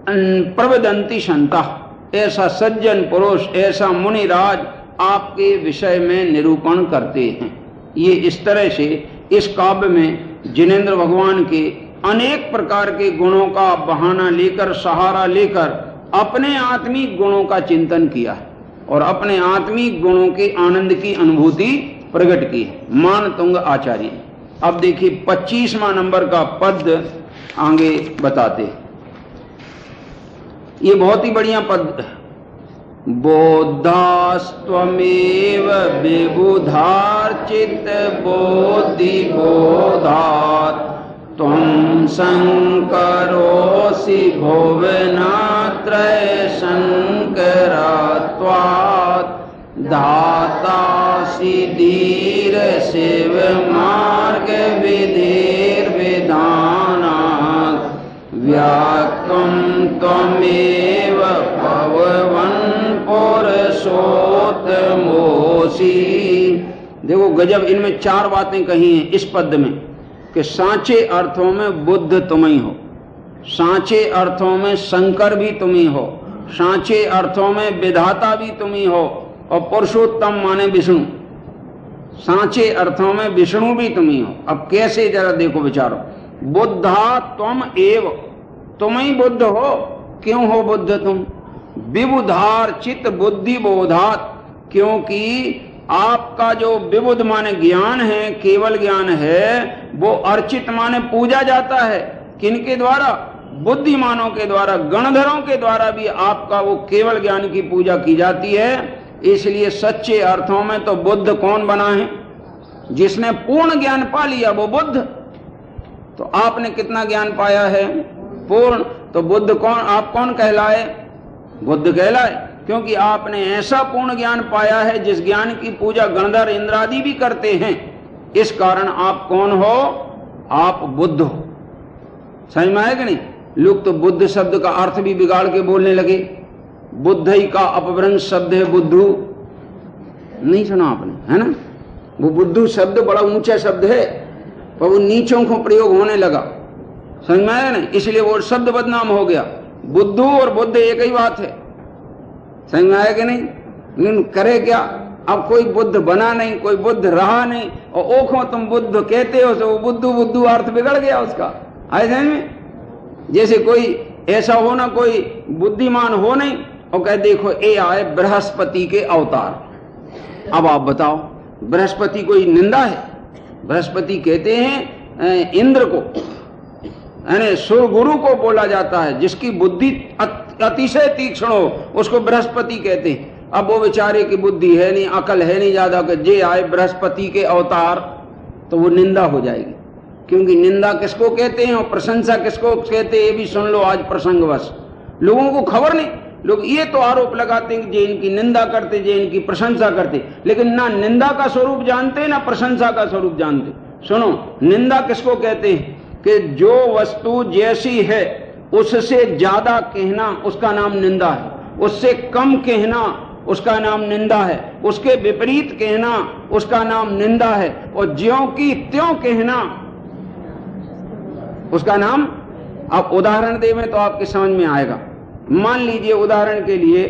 प्रवदंती संता, ऐसा सज्जन पुरुष, ऐसा मुनिराज आपके विषय में निरूपण करते हैं। ये इस तरह से इस काव्य में जिनेंद्र भगवान के अनेक प्रकार के गुणों का बहाना लेकर, सहारा लेकर अपने आत्मिक गुणों का चिंतन किया है और अपने आत्मिक गुणों के आनंद की अनुभूति प्रकट की है मानतुंग आचार्य। अब देखिए 25वां नंबर का पद आगे बताते। ये बहुत ही बढ़िया पद है। बोधास्त्वमेव विबुधार्चित बोधि बोधात् त्वं शंकरोऽसि भुवनात्रय शंकरात्वात् दातासि धीर शिव मार्ग विधिर्विधानात् व्याक्तं त्वमेव पवन् पुरुषोत्तमोऽसि। देखो गजब, इनमें 4 बातें कही हैं इस पद में कि सांचे अर्थों में बुद्ध तुम ही हो, सांचे अर्थों में शंकर भी तुम ही हो, सांचे अर्थों में विधाता भी तुम ही हो, और पुरुषोत्तम माने विष्णु, सांचे अर्थों में विष्णु भी तुम ही हो। अब कैसे, जरा देखो विचारो। बुद्धा त्वम एव, तुम ही बुद्ध हो। क्यों हो बुद्ध तुम? विबुधार चित बुद्धि बोधात, क्योंकि आपका जो विबुध माने ज्ञान है, केवल ज्ञान है, वो अर्चित माने पूजा जाता है। किनके द्वारा? बुद्धिमानों के द्वारा, गणधरों के द्वारा भी आपका वो केवल ज्ञान की पूजा की जाती है। इसलिए सच्चे अर्थों में तो बुद्ध कौन बना है? जिसने पूर्ण ज्ञान पा लिया वो बुद्ध। तो आपने कितना ज्ञान पाया है? पूर्ण। तो बुद्ध कौन? आप कौन कहलाए? बुद्ध कहलाए, क्योंकि आपने ऐसा पूर्ण ज्ञान पाया है जिस ज्ञान की पूजा गणधर इंद्रादि भी करते हैं। इस कारण आप कौन हो? आप बुद्ध हो। समझ में आया कि नहीं? लोग तो बुद्ध शब्द का अर्थ भी बिगाड़ के बोलने लगे। बुद्ध ही का अपभ्रंश शब्द है बुद्धू। नहीं सुना आपने, है ना? वो बुद्धू शब्द बड़ा ऊंचा शब्द है, पर वो नीचों को प्रयोग होने लगा। समझ में आया ना? इसलिए वो शब्द बदनाम हो गया। बुद्धू और बुद्ध एक ही बात है। समझ में आया कि नहीं? लेकिन करे क्या? अब कोई बुद्ध बना नहीं, कोई बुद्ध रहा नहीं, और ओखो तुम बुद्ध कहते हो, तो वो बुद्धू बुद्धू अर्थ बिगड़ गया उसका। आए समझ में? जैसे कोई ऐसा हो ना, कोई बुद्धिमान हो नहीं और कह देखो ये आए बृहस्पति के अवतार। अब आप बताओ, बृहस्पति कोई निंदा है? बृहस्पति कहते हैं इंद्र को, यानी सुर गुरु को बोला जाता है, जिसकी बुद्धि अतिशय तीक्ष्ण हो उसको बृहस्पति कहते हैं। अब वो बेचारे की बुद्धि है नहीं, अकल है नहीं ज्यादा, कि जे आए बृहस्पति के अवतार, तो वो निंदा हो जाएगी। क्योंकि निंदा किसको कहते हैं और प्रशंसा किसको कहते हैं, ये भी सुन लो आज प्रसंगवश। लोगों को खबर नहीं, लोग ये तो आरोप लगाते हैं कि जे इनकी निंदा करते, जे इनकी प्रशंसा करते, लेकिन ना निंदा का स्वरूप जानते ना प्रशंसा का स्वरूप जानते। सुनो, निंदा किसको कहते हैं? कि जो वस्तु जैसी है उससे ज्यादा कहना उसका नाम निंदा है, उससे कम कहना उसका नाम निंदा है, उसके विपरीत कहना उसका नाम निंदा है, और ज्यों की त्यों कहना उसका नाम। आप उदाहरण दे में तो आपके समझ में आएगा। मान लीजिए उदाहरण के लिए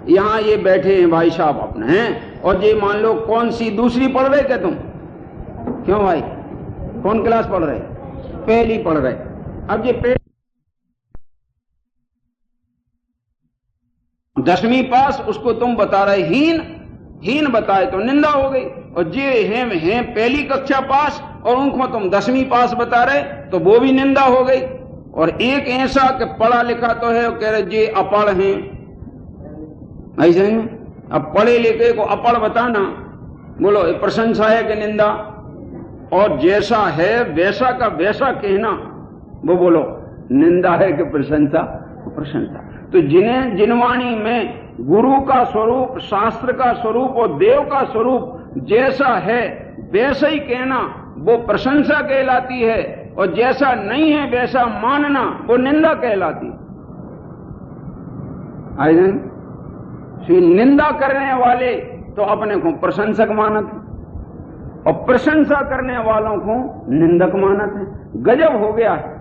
यहाँ ये बैठे हैं भाई साहब अपने हैं, और ये मान लो कौन सी दूसरी पढ़ रहे क्या तुम? क्यों भाई, कौन क्लास पढ़ रहे? पहली पढ़ रहे। अब ये 10वीं पास, उसको तुम बता रहे हीन, हीन बताए तो निंदा हो गई। और जे हैं पहली कक्षा पास और उनको तुम 10वीं पास बता रहे तो वो भी निंदा हो गई। और एक ऐसा कि पढ़ा लिखा तो है और कह रहे जे अपढ़ हैं, ऐसे में। अब पढ़े लिखे को अपढ़ बताना, बोलो ये प्रशंसा है कि निंदा? और जैसा है वैसा का वैसा कहना, वो बोलो निंदा है कि प्रशंसा? प्रशंसा। तो जिन्हें जिनवाणी में गुरु का स्वरूप, शास्त्र का स्वरूप और देव का स्वरूप जैसा है वैसा ही कहना, वो प्रशंसा कहलाती है, और जैसा नहीं है वैसा मानना वो निंदा कहलाती है। निंदा करने वाले तो अपने को प्रशंसक मानत है, और प्रशंसा करने वालों को निंदक मानत है। गजब हो गया है।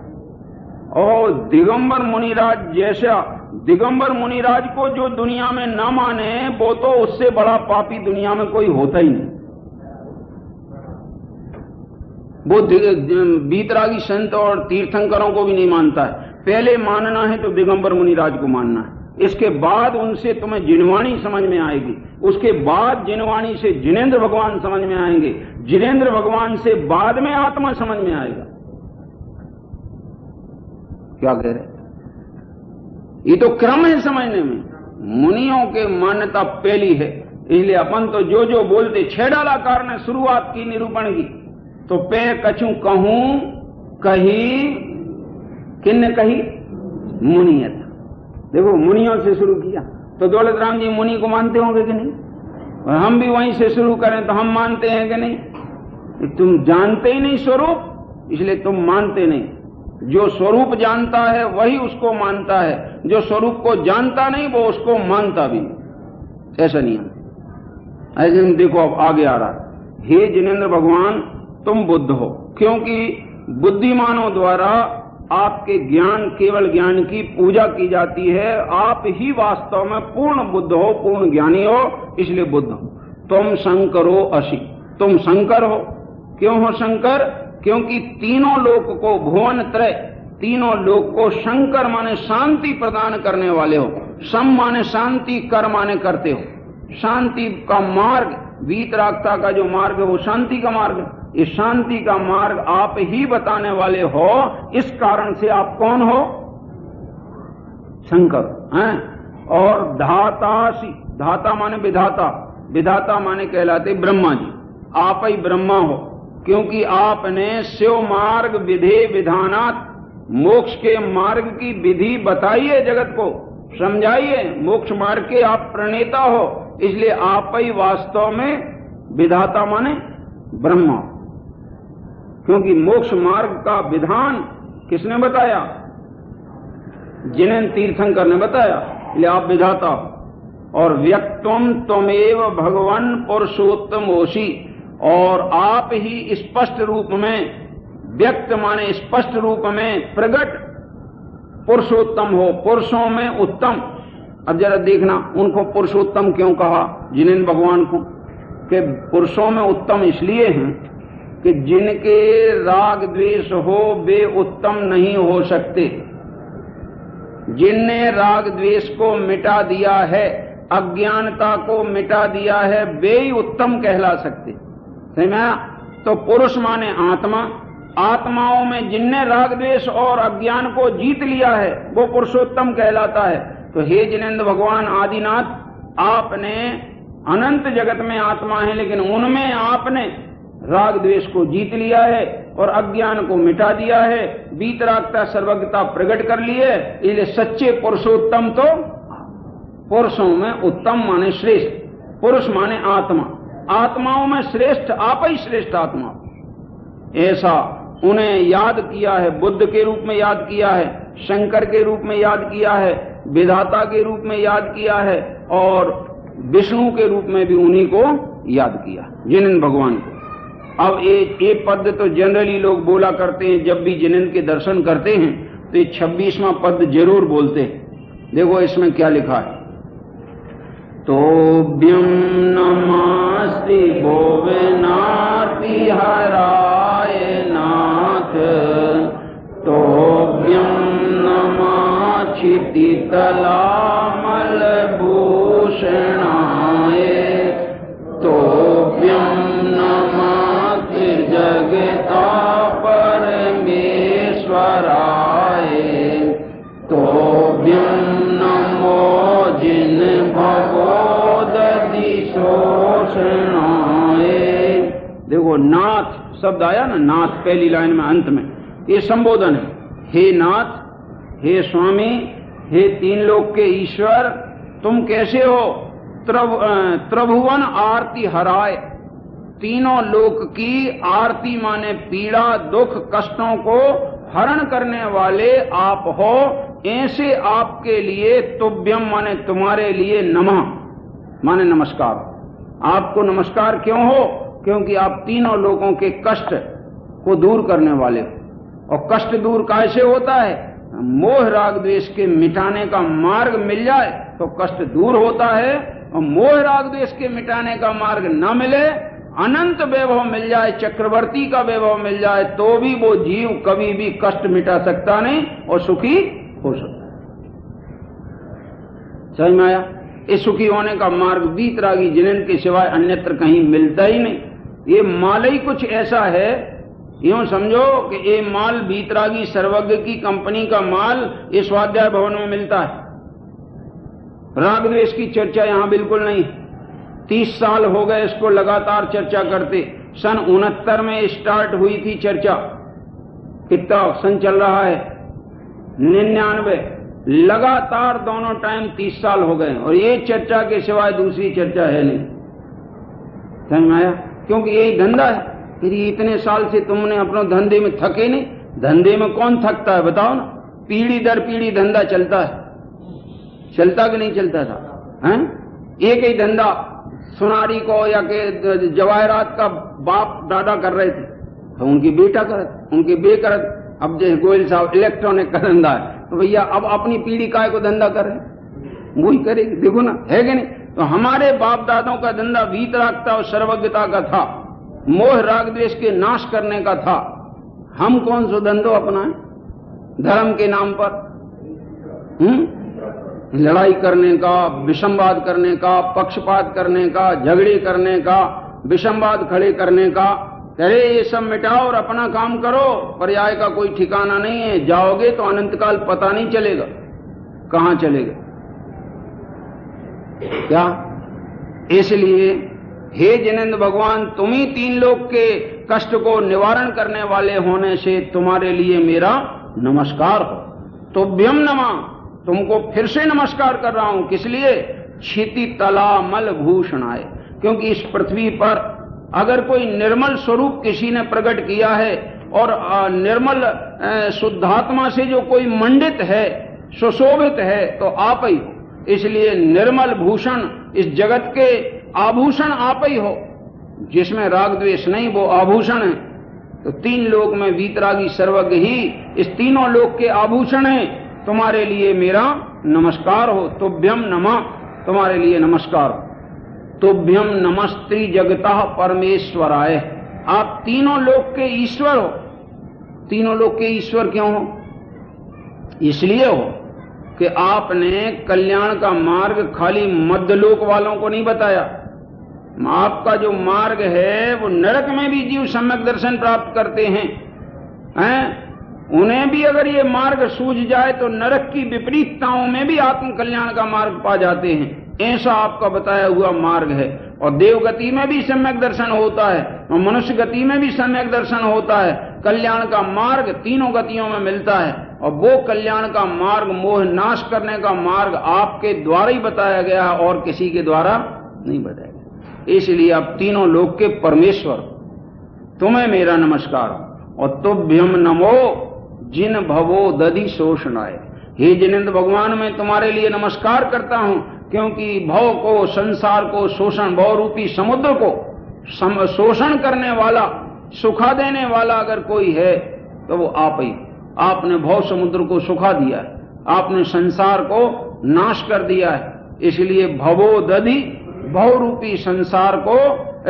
और दिगंबर मुनिराज जैसा, दिगंबर मुनिराज को जो दुनिया में न माने वो तो उससे बड़ा पापी दुनिया में कोई होता ही नहीं। वो बीतरागी संत और तीर्थंकरों को भी नहीं मानता है। पहले मानना है तो दिगंबर मुनिराज को मानना है, इसके बाद उनसे तुम्हें जिनवाणी समझ में आएगी, उसके बाद जिनवाणी से जिनेंद्र भगवान समझ में आएंगे, जिनेंद्र भगवान से बाद में आत्मा समझ में आएगा। क्या कह रहे? ये तो क्रम है समझने में। मुनियों के मान्यता पहली है, इसलिए अपन तो जो जो बोलते, छेड़ालाकार ने शुरुआत की निरूपण की, तो पे कछू कहूं कही, किन्ने कही? मुनियत। देखो मुनियों से शुरू किया, तो दौलत राम जी मुनि को मानते होंगे कि नहीं? और हम भी वहीं से शुरू करें तो हम मानते हैं कि नहीं? तुम जानते ही नहीं स्वरूप, इसलिए तुम मानते नहीं। जो स्वरूप जानता है वही उसको मानता है, जो स्वरूप को जानता नहीं वो उसको मानता भी नहीं। ऐसा नहीं है। ऐसे देखो अब आगे आ रहा है, हे जिनेंद्र भगवान तुम बुद्ध हो, क्योंकि बुद्धिमानों द्वारा आपके ज्ञान, केवल ज्ञान की पूजा की जाती है। आप ही वास्तव में पूर्ण बुद्ध हो, पूर्ण ज्ञानी हो, इसलिए बुद्ध हो। तुम शंकरो असी, तुम शंकर हो। क्यों हो शंकर? क्योंकि तीनों लोक को, भुवन त्रय, तीनों लोक को शंकर माने शांति प्रदान करने वाले हो। सम माने शांति, कर माने करते हो। शांति का मार्ग, वीतरागता का जो मार्ग है वो शांति का मार्ग है। इस शांति का मार्ग आप ही बताने वाले हो, इस कारण से आप कौन हो? शंकर हैं। और धातासी, धाता माने विधाता, विधाता माने कहलाते ब्रह्मा जी। आप ही ब्रह्मा हो, क्योंकि आपने शिव मार्ग विधे विधानात, मोक्ष के मार्ग की विधि बताइए, जगत को समझाइए। मोक्ष मार्ग के आप प्रणेता हो, इसलिए आप ही वास्तव में विधाता माने ब्रह्मा। क्योंकि मोक्ष मार्ग का विधान किसने बताया? जिनेंद्र तीर्थंकर ने बताया, इसलिए आप विधाता हो। और व्यक्तम त्वमेव भगवान पुरुषोत्तमोसी, और आप ही स्पष्ट रूप में, व्यक्त माने स्पष्ट रूप में प्रकट पुरुषोत्तम हो, पुरुषों में उत्तम। अब जरा देखना, उनको पुरुषोत्तम क्यों कहा जिनेंद्र भगवान को? कि पुरुषों में उत्तम इसलिए हैं कि जिनके राग द्वेष हो वे उत्तम नहीं हो सकते। जिनने राग द्वेष को मिटा दिया है, अज्ञानता को मिटा दिया है, वे ही उत्तम कहला सकते। समझा? तो पुरुष माने आत्मा, आत्माओं में जिनने राग द्वेष और अज्ञान को जीत लिया है वो पुरुषोत्तम कहलाता है। तो हे जिनेंद्र भगवान आदिनाथ, आपने अनंत जगत में आत्मा है, लेकिन उनमें आपने राग द्वेष को जीत लिया है और अज्ञान को मिटा दिया है, वीतरागता सर्वज्ञता प्रकट कर ली है। इसलिए सच्चे पुरुषोत्तम तो पुरुषों में उत्तम माने श्रेष्ठ, पुरुष माने आत्मा, आत्माओं में श्रेष्ठ आप ही श्रेष्ठ आत्मा। ऐसा उन्हें याद किया है, बुद्ध के रूप में याद किया है, शंकर के रूप में याद किया है, विधाता के रूप में याद किया है, और विष्णु के रूप में भी उन्हीं को याद किया, जिनेंद्र भगवान को। अब ये पद तो जनरली लोग बोला करते हैं, जब भी जिनेंद्र के दर्शन करते हैं तो ये 26वां पद जरूर बोलते हैं। देखो इसमें क्या लिखा है, तोभ्यं नमास्ति भुवनार्ति हराय नाथ, तोभ्यं नमः क्षितितलामल भूषणाय, तोभ्यं नमः जगता परमेश्वराय, तोभ्यं नमो जिन भगोदधि शोषणाय। देखो नाथ शब्द आया ना, नाथ पहली लाइन में अंत में, ये संबोधन है। हे नाथ, हे स्वामी, हे तीन लोक के ईश्वर, तुम कैसे हो? त्रिभुवन आरती हराय, तीनों लोक की आरती माने पीड़ा दुख कष्टों को हरण करने वाले आप हो, ऐसे आपके लिए तुभ्यम माने तुम्हारे लिए नमः माने नमस्कार। आपको नमस्कार क्यों हो? क्योंकि आप तीनों लोगों के कष्ट को दूर करने वाले हो। और कष्ट दूर कैसे होता है? मोह राग द्वेष के मिटाने का मार्ग मिल जाए तो कष्ट दूर होता है, और मोह राग द्वेष के मिटाने का मार्ग न मिले, अनंत वैभव मिल जाए, चक्रवर्ती का वैभव मिल जाए, तो भी वो जीव कभी भी कष्ट मिटा सकता नहीं और सुखी हो सकता है। समझ में आया? इस सुखी होने का मार्ग वीतरागी जिनेंद्र के सिवाय अन्यत्र कहीं मिलता ही नहीं। ये माल ही कुछ ऐसा है, यूं समझो कि ये माल वीतरागी सर्वज्ञ की कंपनी का माल इस स्वाध्याय भवन में मिलता है। राग द्वेष की चर्चा यहां बिल्कुल नहीं। 30 साल हो गए इसको लगातार चर्चा करते। सन 69 में स्टार्ट हुई थी चर्चा। कितना सन चल रहा है? 99। लगातार दोनों टाइम 30 साल हो गए, और ये चर्चा के सिवाय दूसरी चर्चा है नहीं। समझ में आया? क्योंकि यही धंधा है। फिर इतने साल से तुमने अपने धंधे में थके नहीं। धंधे में कौन थकता है बताओ ना? पीढ़ी दर पीढ़ी धंधा चलता है। चलता कि नहीं चलता था? हैं? एक ही धंधा सुनारी को या के जवाहरात का बाप दादा कर रहे थे, तो उनकी बेटा करत, उनके बे करत। अब जैसे गोयल साहब इलेक्ट्रॉनिक का धंधा है, तो भैया अब अपनी पीढ़ी काय को धंधा कर रहे हैं, वही करेगी। देखो ना, है कि नहीं? तो हमारे बाप दादों का धंधा वीतरागता और सर्वज्ञता का था, मोह राग द्वेष के नाश करने का था। हम कौन सा धंधो अपनाएं धर्म के नाम पर? लड़ाई करने का, विषमवाद करने का, पक्षपात करने का, झगड़े करने का, विषमवाद खड़े करने का। अरे ये सब मिटाओ और अपना काम करो। पर्याय का कोई ठिकाना नहीं है। जाओगे तो अनंत काल पता नहीं चलेगा कहां चलेगा क्या। इसलिए हे जिनेंद्र भगवान, तुम ही तीन लोक के कष्ट को निवारण करने वाले होने से तुम्हारे लिए मेरा नमस्कार हो। तुभ्यम नमः, तुमको फिर से नमस्कार कर रहा हूं। किस लिए? क्षिति तला मल भूषणाय। क्योंकि इस पृथ्वी पर अगर कोई निर्मल स्वरूप किसी ने प्रकट किया है और निर्मल शुद्धात्मा से जो कोई मंडित है, सुशोभित है, तो आप ही हो। इसलिए निर्मल भूषण, इस जगत के आभूषण आप ही हो। जिसमें राग द्वेष नहीं वो आभूषण है। तो तीन लोक में वीतरागी सर्वज्ञ ही इस तीनों लोक के आभूषण है। तुम्हारे लिए मेरा नमस्कार हो। तुभ्यम नमः, तुम्हारे लिए नमस्कार हो। तुभ्यम नमस्त्री जगतः परमेश्वराय। आप तीनों लोक के ईश्वर हो। तीनों लोक के ईश्वर क्यों हो? इसलिए हो कि आपने कल्याण का मार्ग खाली मध्यलोक वालों को नहीं बताया। आपका जो मार्ग है वो नरक में भी जीव सम्यक दर्शन प्राप्त करते हैं, उन्हें भी अगर ये मार्ग सूझ जाए तो नरक की विपरीतताओं में भी आत्म कल्याण का मार्ग पा जाते हैं। ऐसा आपका बताया हुआ मार्ग है। और देवगति में भी सम्यक दर्शन होता है और मनुष्य गति में भी सम्यक दर्शन होता है। कल्याण का मार्ग तीनों गतियों में मिलता है, और वो कल्याण का मार्ग, मोह नाश करने का मार्ग आपके द्वारा ही बताया गया है और किसी के द्वारा नहीं बताया गया। इसलिए आप तीनों लोक के परमेश्वर, तुम्हें मेरा नमस्कार। और तुभ्यम नमो जिन भवो दधि शोषणाय। हे जिनेंद्र भगवान, मैं तुम्हारे लिए नमस्कार करता हूं, क्योंकि भव को, संसार को, शोषण, भव रूपी समुद्र को शोषण करने वाला, सुखा देने वाला अगर कोई है तो वो आप ही। आपने भव समुद्र को सुखा दिया है, आपने संसार को नाश कर दिया है। इसलिए भवो दधि, भव रूपी संसार को,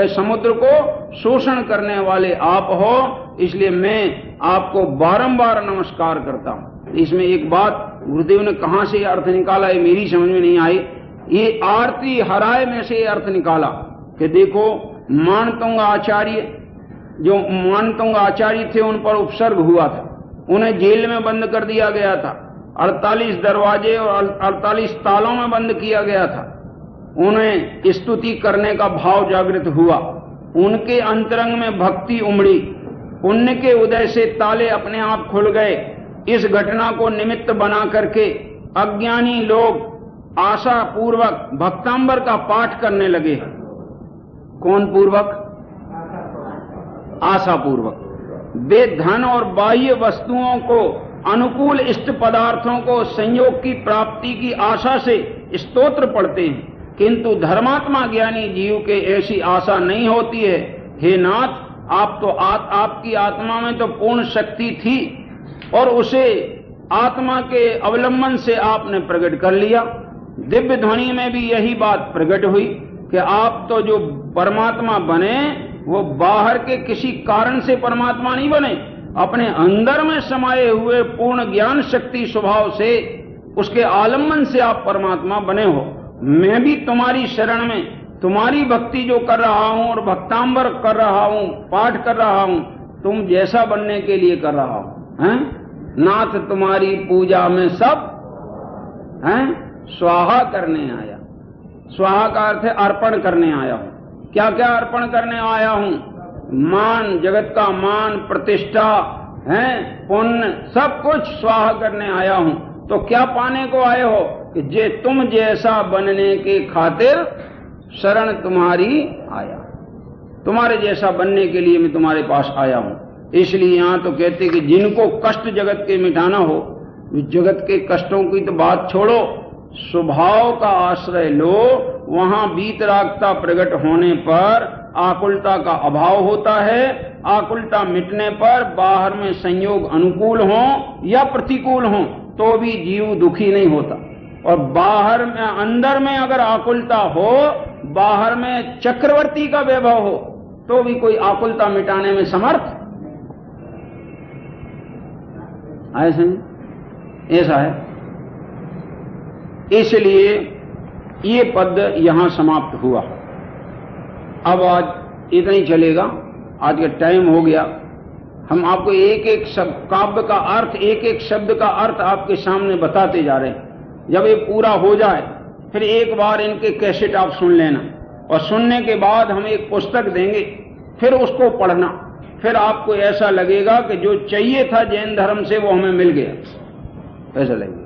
समुद्र को शोषण करने वाले आप हो। इसलिए मैं आपको बारंबार नमस्कार करता हूं। इसमें एक बात गुरुदेव ने कहां से अर्थ निकाला है मेरी समझ में नहीं आई। ये आरती हराय में से अर्थ निकाला कि देखो, मानतुंग आचार्य, जो मानतुंग आचार्य थे, उन पर उपसर्ग हुआ था। उन्हें जेल में बंद कर दिया गया था, 48 दरवाजे और 48 तालों में बंद किया गया था। उन्हें स्तुति करने का भाव जागृत हुआ, उनके अंतरंग में भक्ति उमड़ी, पुण्य के उदय से ताले अपने आप खुल गए। इस घटना को निमित्त बना करके अज्ञानी लोग आशा पूर्वक भक्तांबर का पाठ करने लगे। कौन पूर्वक? आशापूर्वक। वे धन और बाह्य वस्तुओं को, अनुकूल इष्ट पदार्थों को संयोग की प्राप्ति की आशा से स्तोत्र पढ़ते हैं, किंतु धर्मात्मा ज्ञानी जीव के ऐसी आशा नहीं होती है। हे नाथ, आप तो आपकी आत्मा में तो पूर्ण शक्ति थी और उसे आत्मा के अवलंबन से आपने प्रकट कर लिया। दिव्य ध्वनि में भी यही बात प्रकट हुई कि आप तो जो परमात्मा बने वो बाहर के किसी कारण से परमात्मा नहीं बने, अपने अंदर में समाये हुए पूर्ण ज्ञान शक्ति स्वभाव से, उसके आलम्बन से आप परमात्मा बने हो। मैं भी तुम्हारी शरण में तुम्हारी भक्ति जो कर रहा हूं और भक्तांबर कर रहा हूं, पाठ कर रहा हूं, तुम जैसा बनने के लिए कर रहा हूं। हैं नाथ, तुम्हारी पूजा में सब स्वाहा करने आया। स्वाहा का अर्थ है अर्पण करने आया हूं। क्या क्या अर्पण करने आया हूं? मान, जगत का मान, प्रतिष्ठा है, पुण्य, सब कुछ स्वाहा करने आया हूं। तो क्या पाने को आए हो? कि जे तुम जैसा बनने के खातिर शरण तुम्हारी आया, तुम्हारे जैसा बनने के लिए मैं तुम्हारे पास आया हूं। इसलिए यहां तो कहते कि जिनको कष्ट जगत के मिटाना हो, जगत के कष्टों की तो बात छोड़ो, स्वभाव का आश्रय लो। वहां वीतरागता प्रकट होने पर आकुलता का अभाव होता है। आकुलता मिटने पर बाहर में संयोग अनुकूल हो या प्रतिकूल हो तो भी जीव दुखी नहीं होता। और बाहर में, अंदर में अगर आकुलता हो, बाहर में चक्रवर्ती का वैभव हो, तो भी कोई आकुलता मिटाने में समर्थ ऐसा है। इसलिए ये पद यहां समाप्त हुआ। अब आज इतना ही चलेगा, आज का टाइम हो गया। हम आपको एक एक शब्द काव्य का अर्थ, एक एक शब्द का अर्थ आपके सामने बताते जा रहे हैं। जब ये पूरा हो जाए फिर एक बार इनके कैसेट आप सुन लेना, और सुनने के बाद हम एक पुस्तक देंगे, फिर उसको पढ़ना। फिर आपको ऐसा लगेगा कि जो चाहिए था जैन धर्म से वो हमें मिल गया, ऐसा लगेगा।